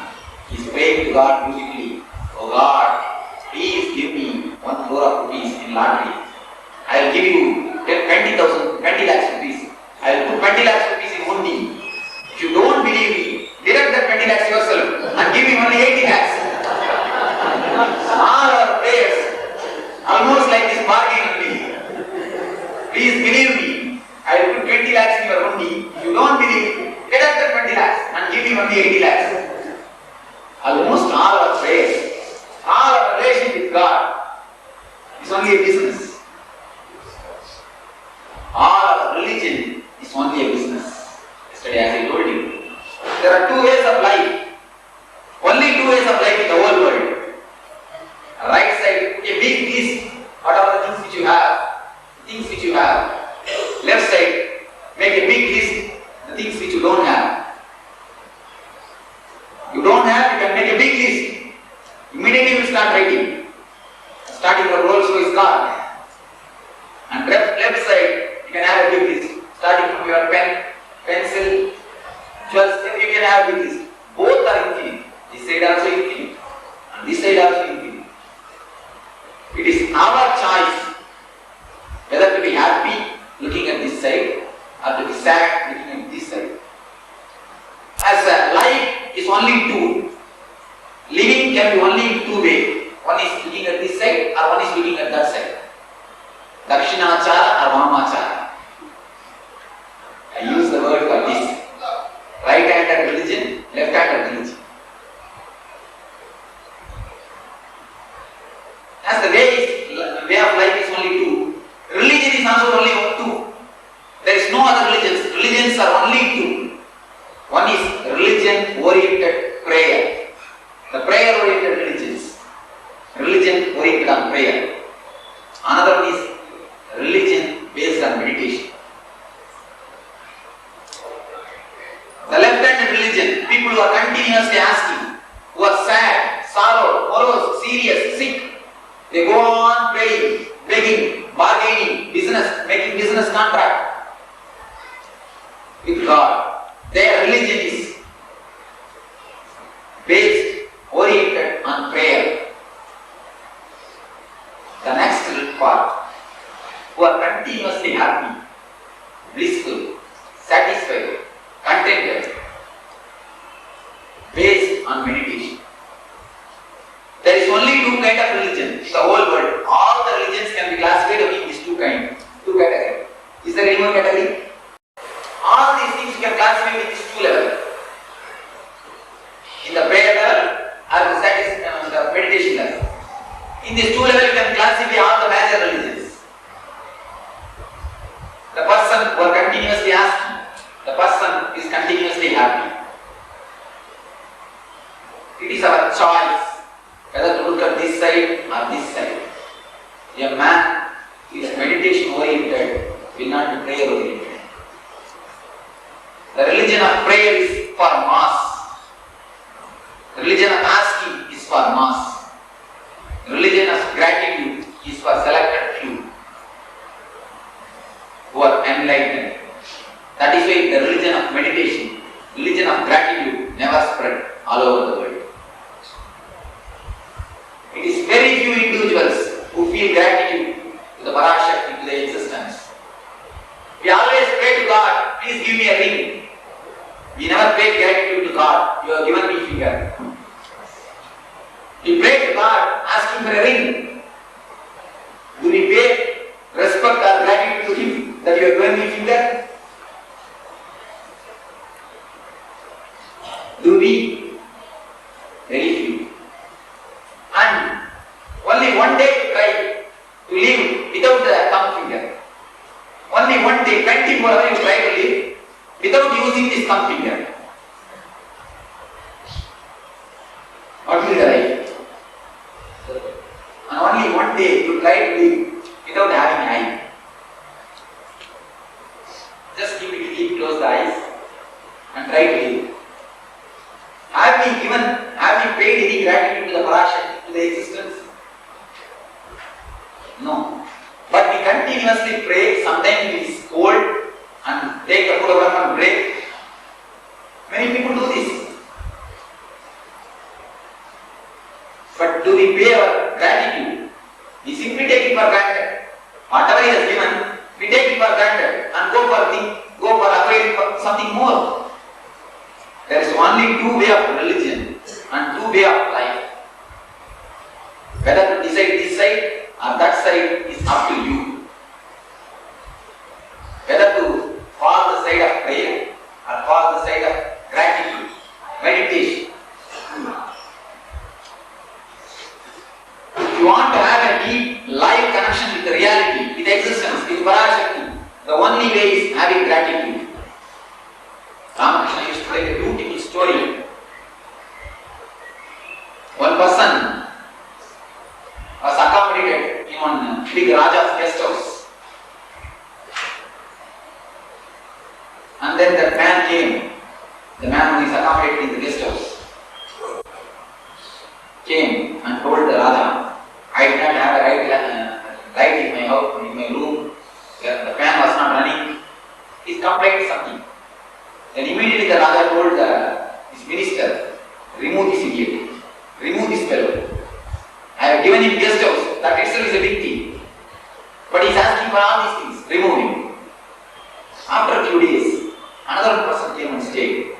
he is praying to God beautifully. Oh God, please give me 1 crore of rupees in lottery. I will give you 20 lakhs rupees. I will put 20 lakhs rupees in hundi. If you don't believe me, direct that 20 lakhs yourself and give me only 80 lakhs. All our prayers, almost like this bargain only. Please believe me, I will put 20 lakhs in your hundi. If you don't believe, direct that 20 lakhs and give me only 80 lakhs. Almost all our prayers, all our relation with God is only a business. All our religion is only a business. Yesterday, as I told you, there are 2 ways of life. Only 2 ways of life in the whole world. Right side, a big list, what are the things which you have, things which you have. Left side, make a big list, the things which you don't have. You don't have, you can make a big list. Immediately you will start writing. Starting from Rolls Royce car. And left side, you can have a big list. Starting from your pen, pencil, just you can have a big list. Both are infinite. This side also infinite. And this side also infinite. It is our choice whether to be happy looking at this side or to be sad looking at this side. As a life is only 2. Living can be only in 2 ways. One is looking at this side or one is looking at that side. Dakshinachara or Vamachara. I use the word for this. Right-handed religion, left-handed religion. As the way of life is only 2. Religion is also only 2. There is no other religions. Religions are only 2. One is religion-oriented prayer. The prayer-oriented religions. Religion oriented on prayer. Another one is religion based on meditation. The left-handed religion, people who are continuously asking, who are sad, sorrow, morose, serious, sick, they go on praying, begging, bargaining, business, making business contract with God. Their religion is based, oriented on prayer. part, who are continuously happy, blissful, satisfied, contented, based on meditation. There is only two kinds of religion in the whole world. All the religions can be classified in these two categories. Is there any more category? All these things you can classify with these two levels. In the prayer level or the meditation level. In these two levels you can classify all the major religions. The person who are continuously asking, the person is continuously happy. It is our choice whether to look at this side or this side. A man who is meditation oriented will not be prayer oriented. The religion of prayer is for mass. The religion of asking is for mass. The religion of gratitude is for selected few who are enlightened. That is why the religion of meditation, religion of gratitude never spread all over the world. It is very few individuals who feel gratitude to the Parashakti, to the existence. We always pray to God, please give me a ring. We never pay gratitude to God, you have given me finger. We pray to God asking for a ring. Do we pay respect or gratitude to Him that you have given me finger? Do we? Very few. And only one day you try to live without the thumb finger. Only one day, 24 hours you try to live without using this thumb finger. What will be the life? And only one day you try to live without having an eye. Just keep close the eyes and try to live. Have we paid any gratitude to the Parashakti, to the existence? No. But we continuously pray, sometimes it is cold and take a photograph and break. Many people do this. But do we pay our gratitude? We simply take it for granted. Whatever He has given, we take it for granted and go for acquiring something more. There is only two ways of religion and two ways of life. Whether to decide this side or that side is up to you. Whether to follow the side of prayer or follow the side of gratitude, meditation. If you want to have a deep live connection with the reality, with existence, with Parashakti, the only way is having gratitude. Ramakrishna used to tell a beautiful story. One person was accommodated in one big Raja's guest house. And then that man came, the man who is accommodated in the guest house, came and told the Raja, I did not have a light in my house, in my room, the fan was not running. He complained something. Then immediately the Raja told his minister, remove this idiot, remove this fellow. I have given him guest house, that itself is a big thing. But he is asking for all these things, remove him. After a few days, another person came and stayed.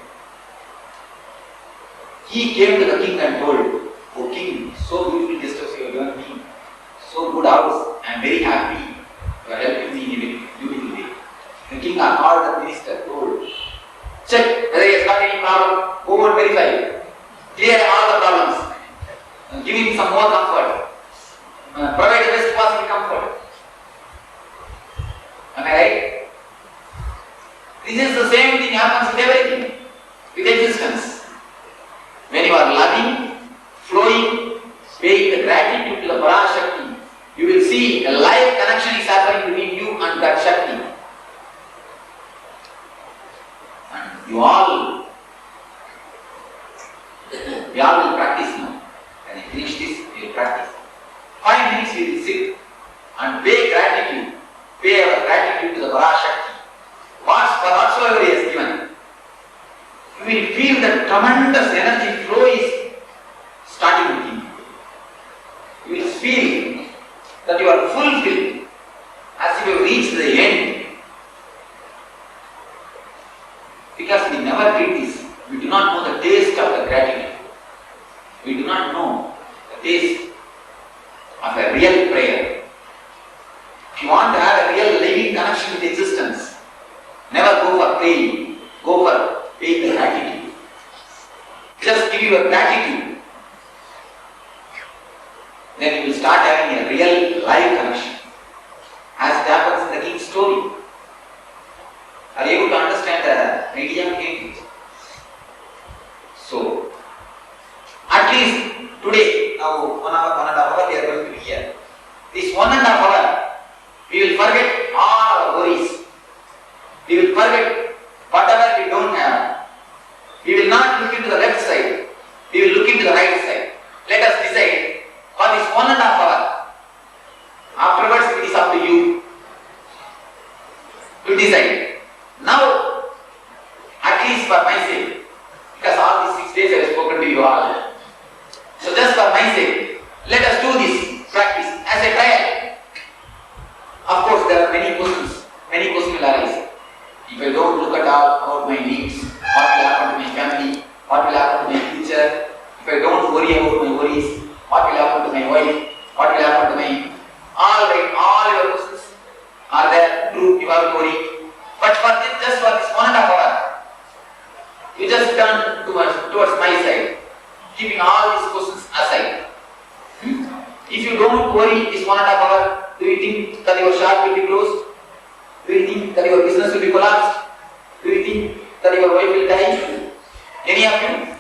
He came to the king and told, oh king, so beautiful guest house you have given me, so good house, I am very happy, you are helping me in a beautiful way. The king called the minister, told, check whether he has got any problem, go and verify, clear all the problems, give him some more comfort, provide the best possible comfort. Am I right? This is the same thing happens with everything, with existence. When you are loving, flowing, paying the gratitude to the Parashakti, you will see a live connection is happening between you and that Shakti. And we all will practice now. When you finish this, we will practice. 5 minutes we will sit and pay gratitude, pay our gratitude to the Parashakti. Whatsoever He has given, you will feel that tremendous energy flow is starting with Him. You will feel that you are fulfilled, as if you have reached the end. Because we never did this, we do not know the taste of the gratitude. We do not know the taste of a real prayer. If you want to have a real living connection with existence, never go for praying, go for paying the gratitude. Just give your gratitude. Then you will start having a real live connection. As it happens in the king's story. Are you able to understand the idea? So, at least today, now 1 and a half hour we are going to be here. This 1 and a half hour, we will forget all our worries. We will forget whatever we don't have. We will not look into the left side. We will look into the right side. Let us decide for this 1 and a half hour. Afterwards, it is up to you to decide. Now, at least for my sake, because all these 6 days I have spoken to you all. So just for my sake, let us do this practice as a trial. Of course, there are many questions will arise. If I don't look at all about my needs, what will happen to my family, what will happen to my future, if I don't worry about my worries, what will happen to my wife, what will happen to my... Alright, all your questions are there, true, you have to worry. But for this, just for this 1 and a half hour, you just turn towards my side, keeping all these questions aside. If you don't worry this 1 and a half hour, do you think that your shop will be closed? Do you think that your business will be collapsed? Do you think that your wife will die? Any of you?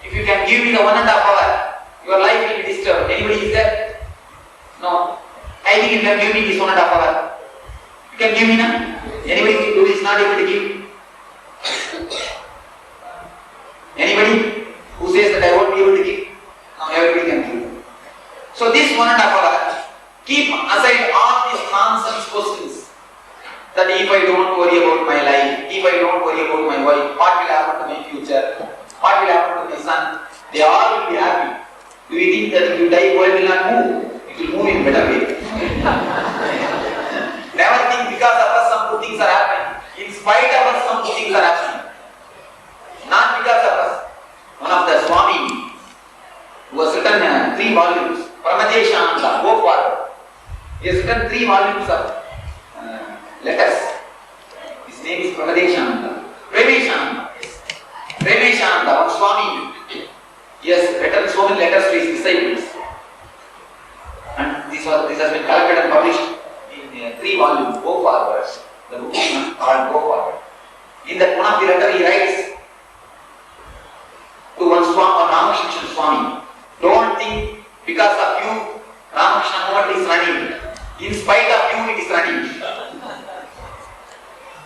If you can give me the 1 and a half hour, your life will be disturbed. Anybody is there? No. I think you can give me this 1 and a half hour. You can give me now? Anybody who is not able to give? Anybody who says that I won't be able to give? No, everybody can give. So this 1 and a half hour, keep aside all these nonsense questions. That if I don't worry about my life, if I don't worry about my wife, what will happen to my future? What will happen to my son? They all will be happy. Do you think that if you die, world will not move? It will move in better way. Never think because of us some good things are happening. In spite of us some good things are happening. Not because of us. One of the Swami who has written 3 volumes, Pramadeshananda, go forward. He has written 3 volumes of letters. His name is Pramadeshananda. Premeshananda. Premeshananda, one Swami. He has written so many letters to his disciples. And this has been collected and published in 3 volumes, Go Forward. The book is called Go Forward. In that one of the letter he writes to one Swami, Ramakrishna Swami, don't think because of you Ramakrishna movement is running. In spite of you it is running.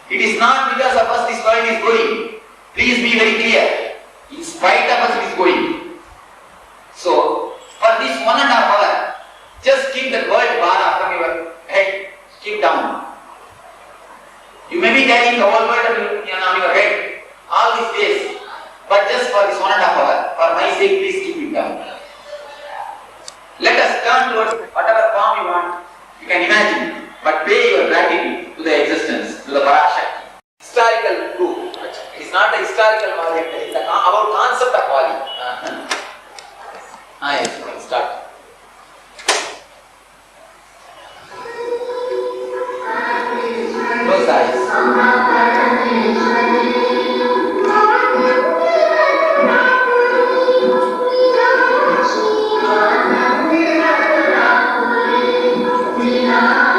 It is not because of us this world is going. Please be very clear. In spite of us it is going. So, for this 1 and a half hour, just keep that word bara from your head, keep down. You may be carrying the whole world on your head all these days, but just for this 1 and a half hour, for my sake, please keep it down. Let us turn towards whatever form you want, you can imagine, but pay your gratitude to the existence, to the Parashakti. Historical proof. It is not a historical Vali, it is about concept of Vali. Yes, we can start. Close the eyes. Yeah.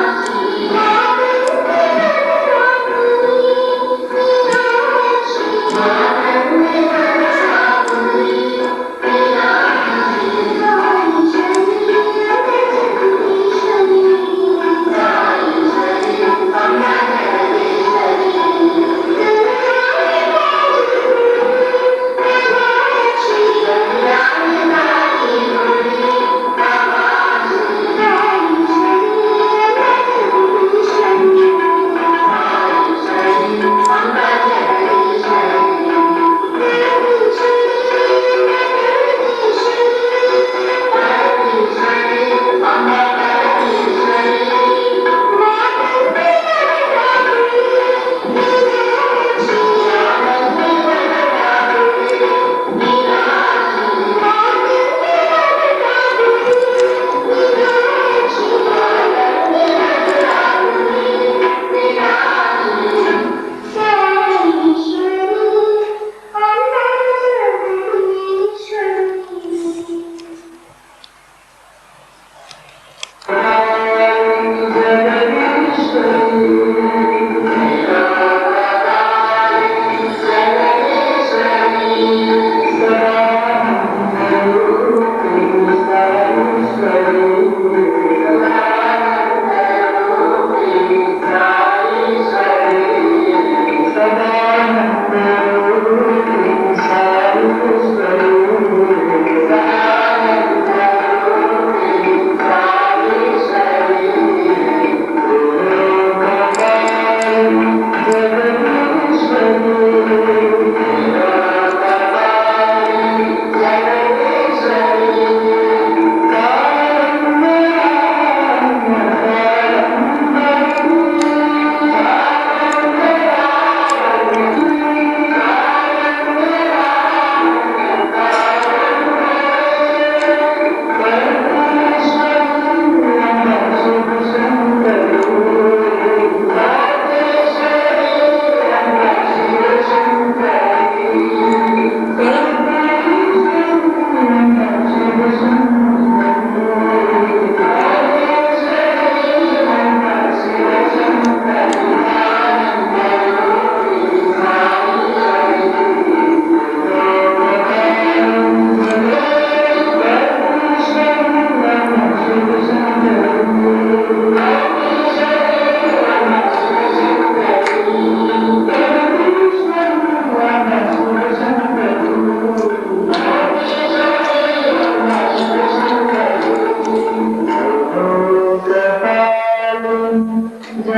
You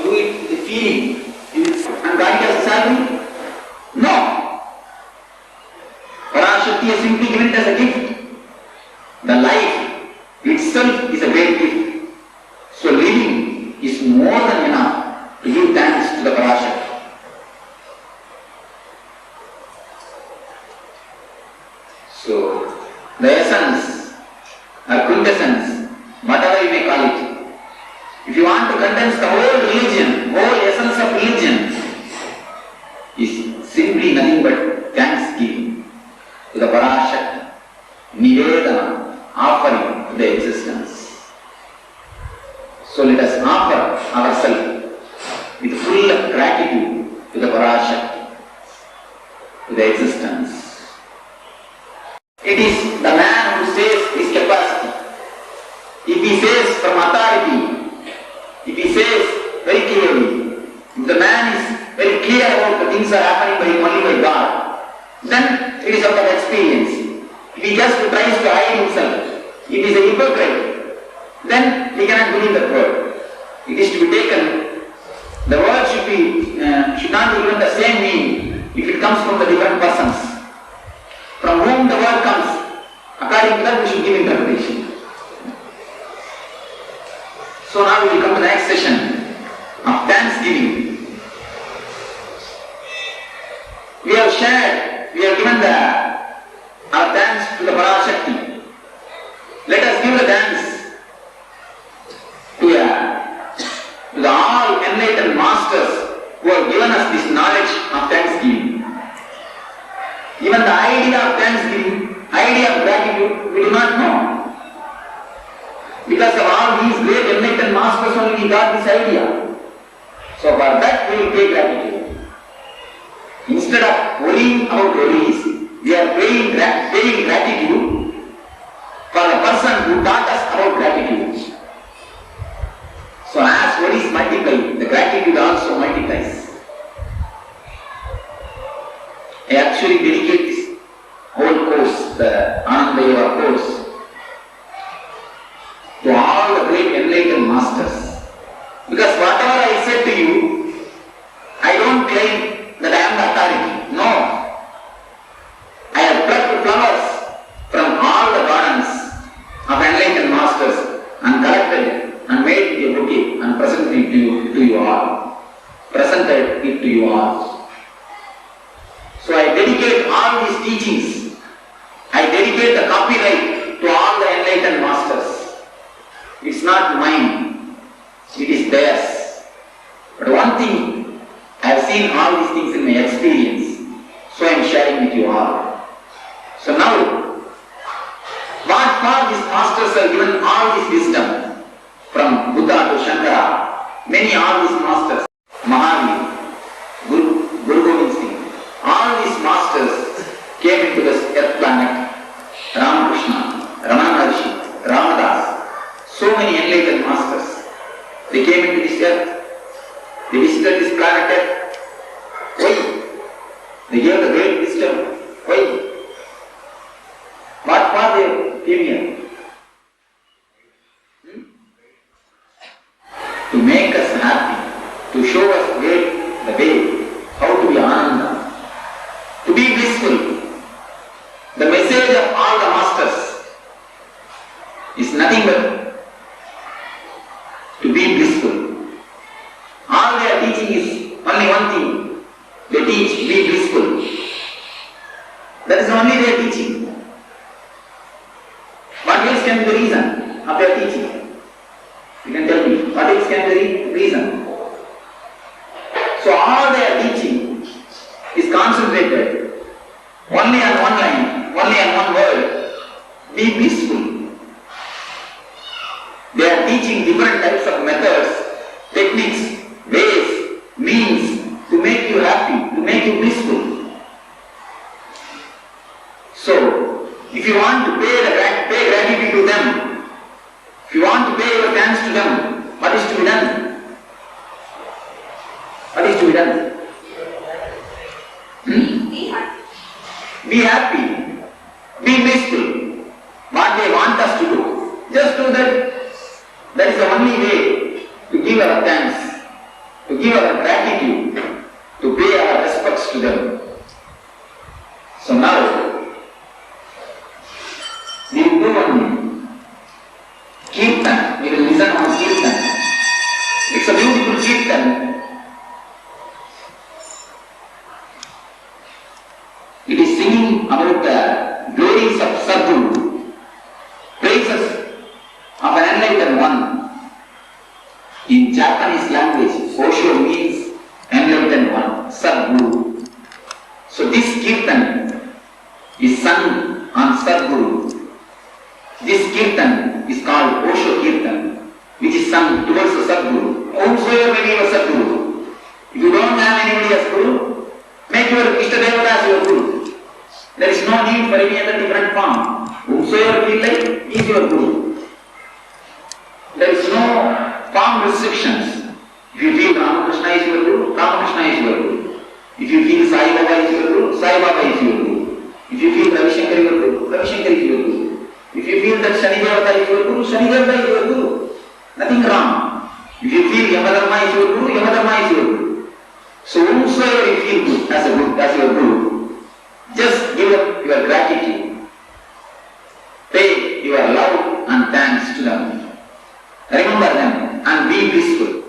do it with feeling. And God has salary? No. Parashakti is simply given it as a gift. The life itself is a great gift. So living is more than enough to give thanks to the Parashakti. So the essence or quintessence, whatever you may call it, if you want to condense the whole religion, whole essence of religion is simply nothing but thanksgiving to the Parashakti, Nivedana, offering to the existence. So let us offer ourselves with full gratitude to the Parashakti, to the existence. It is the man who says his capacity. If he says from authority, if he says very clearly, if the man is very clear about the things are happening only by God, then it is out of experience. If he just tries to hide himself, it is a hypocrite, then he cannot believe that word. It is to be taken, the word should not be given the same meaning if it comes from the different persons. From whom the word comes, according to that we should give interpretation. So now we will come to the next session of thanksgiving. We have given our thanks to the Parashakti. Let us give the thanks to the all enlightened masters who have given us this knowledge of thanksgiving. Even the idea of thanksgiving, idea of gratitude, we do not know. Because of all these great enlightened masters only we got this idea. So for that we will pay gratitude. Instead of worrying about worries, we are paying gratitude for the person who taught us about gratitude. So as worries multiply, the gratitude also multiplies. I actually dedicate this whole course, the Ananda Yoga course, to all the great enlightened masters. Because whatever I said to you, I don't claim that I am the authority. No. I have plucked flowers from all the gardens of enlightened masters and collected and made it a bouquet and presented it to you all. So I dedicate all these teachings, I dedicate the copyright to all the enlightened masters. It's not mine, it is theirs. But one thing, I have seen all these things in my experience, so I am sharing with you all. So now, what for these masters have given all this wisdom, from Buddha to Shankara, many all these masters, Mahavir, Guru Gobind Singh, all these masters came into this earth planet. Ramakrishna, Ramana Maharshi, Ramadas, so many enlightened masters. They came into this earth. They visited this planet Earth. Why? They gave the great wisdom. Why? What for they came here? To make us happy, to show us the way, how to be Ananda, to be blissful. The message of all the masters is nothing but to be blissful. All they are teaching is only one thing. They teach, be blissful. That is only their teaching. What else can be the reason of their teaching? You can tell me, what else can be the reason? So all their teaching is concentrated only on one line, only on one word. Be blissful. They are teaching different types of methods, techniques, ways, means to make you happy, to make you blissful. So, if you want to pay gratitude to them, if you want to pay your thanks to them, what is to be done? What is to be done? Be happy. Be blissful. What they want us to do, just Sadguru. Praises of an enlightened one. In Japanese language, Osho means enlightened one, Sadguru. So this kirtan is sung on Sadguru. This kirtan is called Osho Kirtan, which is sung towards the Sadguru. Whomsoever may be your Sadguru. If you don't have anybody as Guru, make your Ishtadevata as your Guru. There is no need for any other different form. Whomsoever feel like is your Guru. There is no form restrictions. If you feel Ramakrishna is your Guru, Ramakrishna is your Guru. If you feel Sai Baba is your Guru, Sai Baba is your Guru. If you feel Ravi Shankar is your Guru, Ravi Shankar is your Guru. If you feel that Shani Devata is your Guru, Shani Devata is your Guru. Nothing wrong. If you feel Yamadharma is your Guru, Yamadharma is your Guru. So whomsoever you feel good as your Guru, just give up your gratitude. Pay your love and thanks to them. Remember them and be blissful.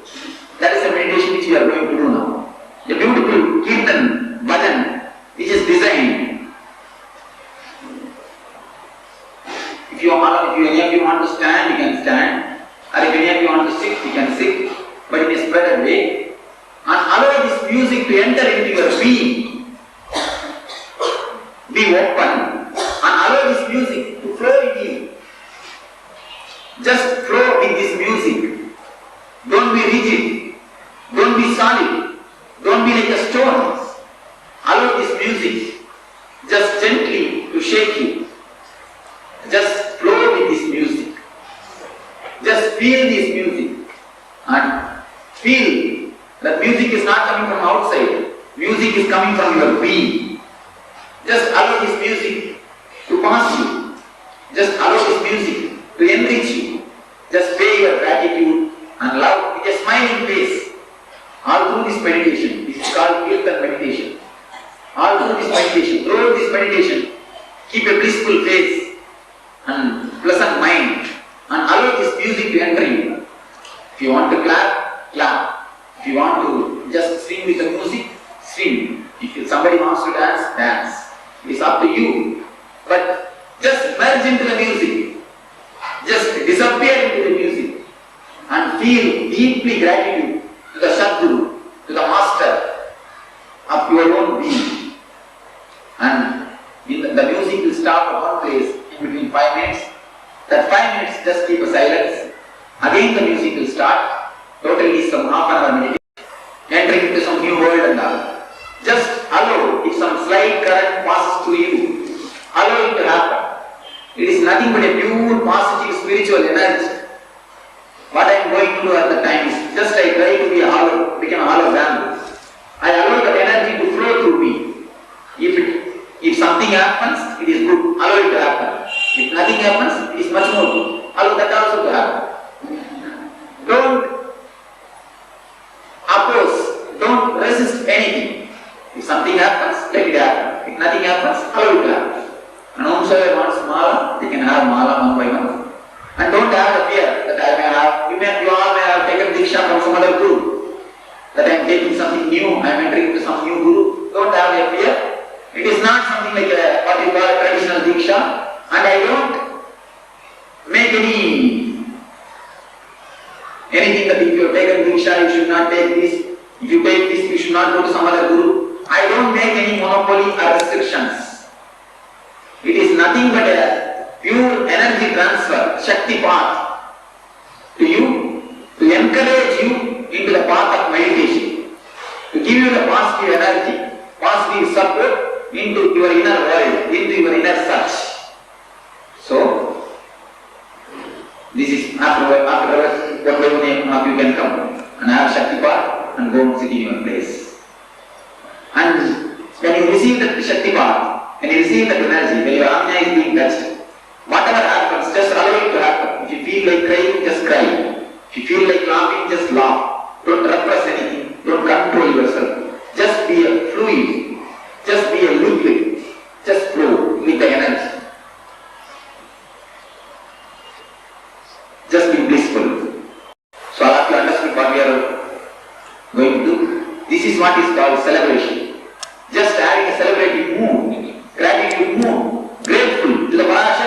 That is the meditation which we are going to do now. The beautiful Kirtan, Bhajan, which is designed. If any of you want to stand, you can stand. Or if any of you want to sit, you can sit. But in a spread way. And allow this music to enter into your being. Be open and allow this music to flow in you. Just flow with this music. Don't be rigid. Don't be solid. Don't be like a stone. Allow this music just gently to shake you. Just flow with this music. Just feel this music. And feel that music is not coming from outside. Music is coming from your being. Just allow this music to pass you. Just allow this music to enrich you. Just pay your gratitude and love with a smiling face. All through this meditation, this is called Kirtan meditation. All through this meditation, throughout this meditation, keep a blissful face and pleasant mind and allow this music to enter you. If you want to clap, clap. If you want to just sing with the music, sing. If somebody wants to dance, dance. It's up to you. But just merge into the music. Just disappear into the music. And feel deeply gratitude to the Sadguru, to the Master of your own being. And the music will stop at one place in between 5 minutes. That 5 minutes just keep a silence. Again the music will start. Totally some half an hour meditation. Entering into some new world and all. Just allow, if some slight current passes through you, allow it to happen. It is nothing but a pure positive spiritual energy. What I am going to do at the time is just I try to become a hologram. I allow that energy to flow through me. If something happens, it is good. Allow it to happen. If nothing happens, it is much more good. Allow that also to happen. Don't oppose, don't resist anything. If something happens, let it happen. If nothing happens, allow it to happen. And whomsoever wants mala, they can have mala one by one. And don't have the fear that I may have, you all may have taken diksha from some other guru. That I am taking something new, I am entering into some new guru. Don't have a fear. It is not something like what you call a traditional diksha. And I don't make anything that if you have taken diksha, you should not take this. If you take this, you should not go to some other guru. I don't make any monopoly or restrictions. It is nothing but a pure energy transfer, Shakti path to you, to encourage you into the path of meditation, to give you the positive energy, positive support into your inner world, into your inner search. So, this is afterwards, one of you can come and have Shakti path and go and sit in your place. And when you receive the Shakti path, when you receive that energy, when your ajna is being touched, whatever happens, just allow it to happen. If you feel like crying, just cry. If you feel like laughing, just laugh. Don't repress anything. Don't control yourself. Just be a fluid. Just be a liquid. Just flow with the energy. Just be blissful. So all of you understand what we are going to do. This is what is called celebration. Just having a celebrating mood, gratitude mood, grateful to the Parashakti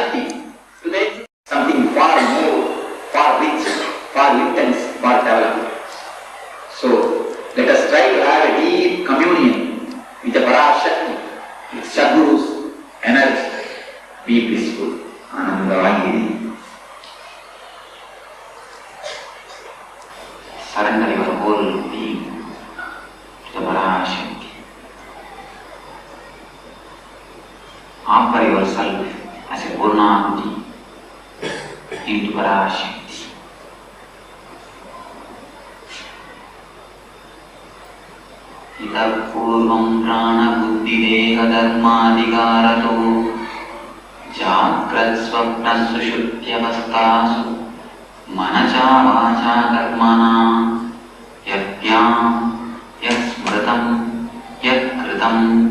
ಆನಂದವಾಗಿರಿ. Surrender your whole being to the Parashakti. Offer yourself as a Purnahuti into Parashakti. Itah purvam prana buddhi deha dharmadhikarato jagrat swapna sushuptyavastasu manacha vacha karmana yavyam yasmritam yatkritam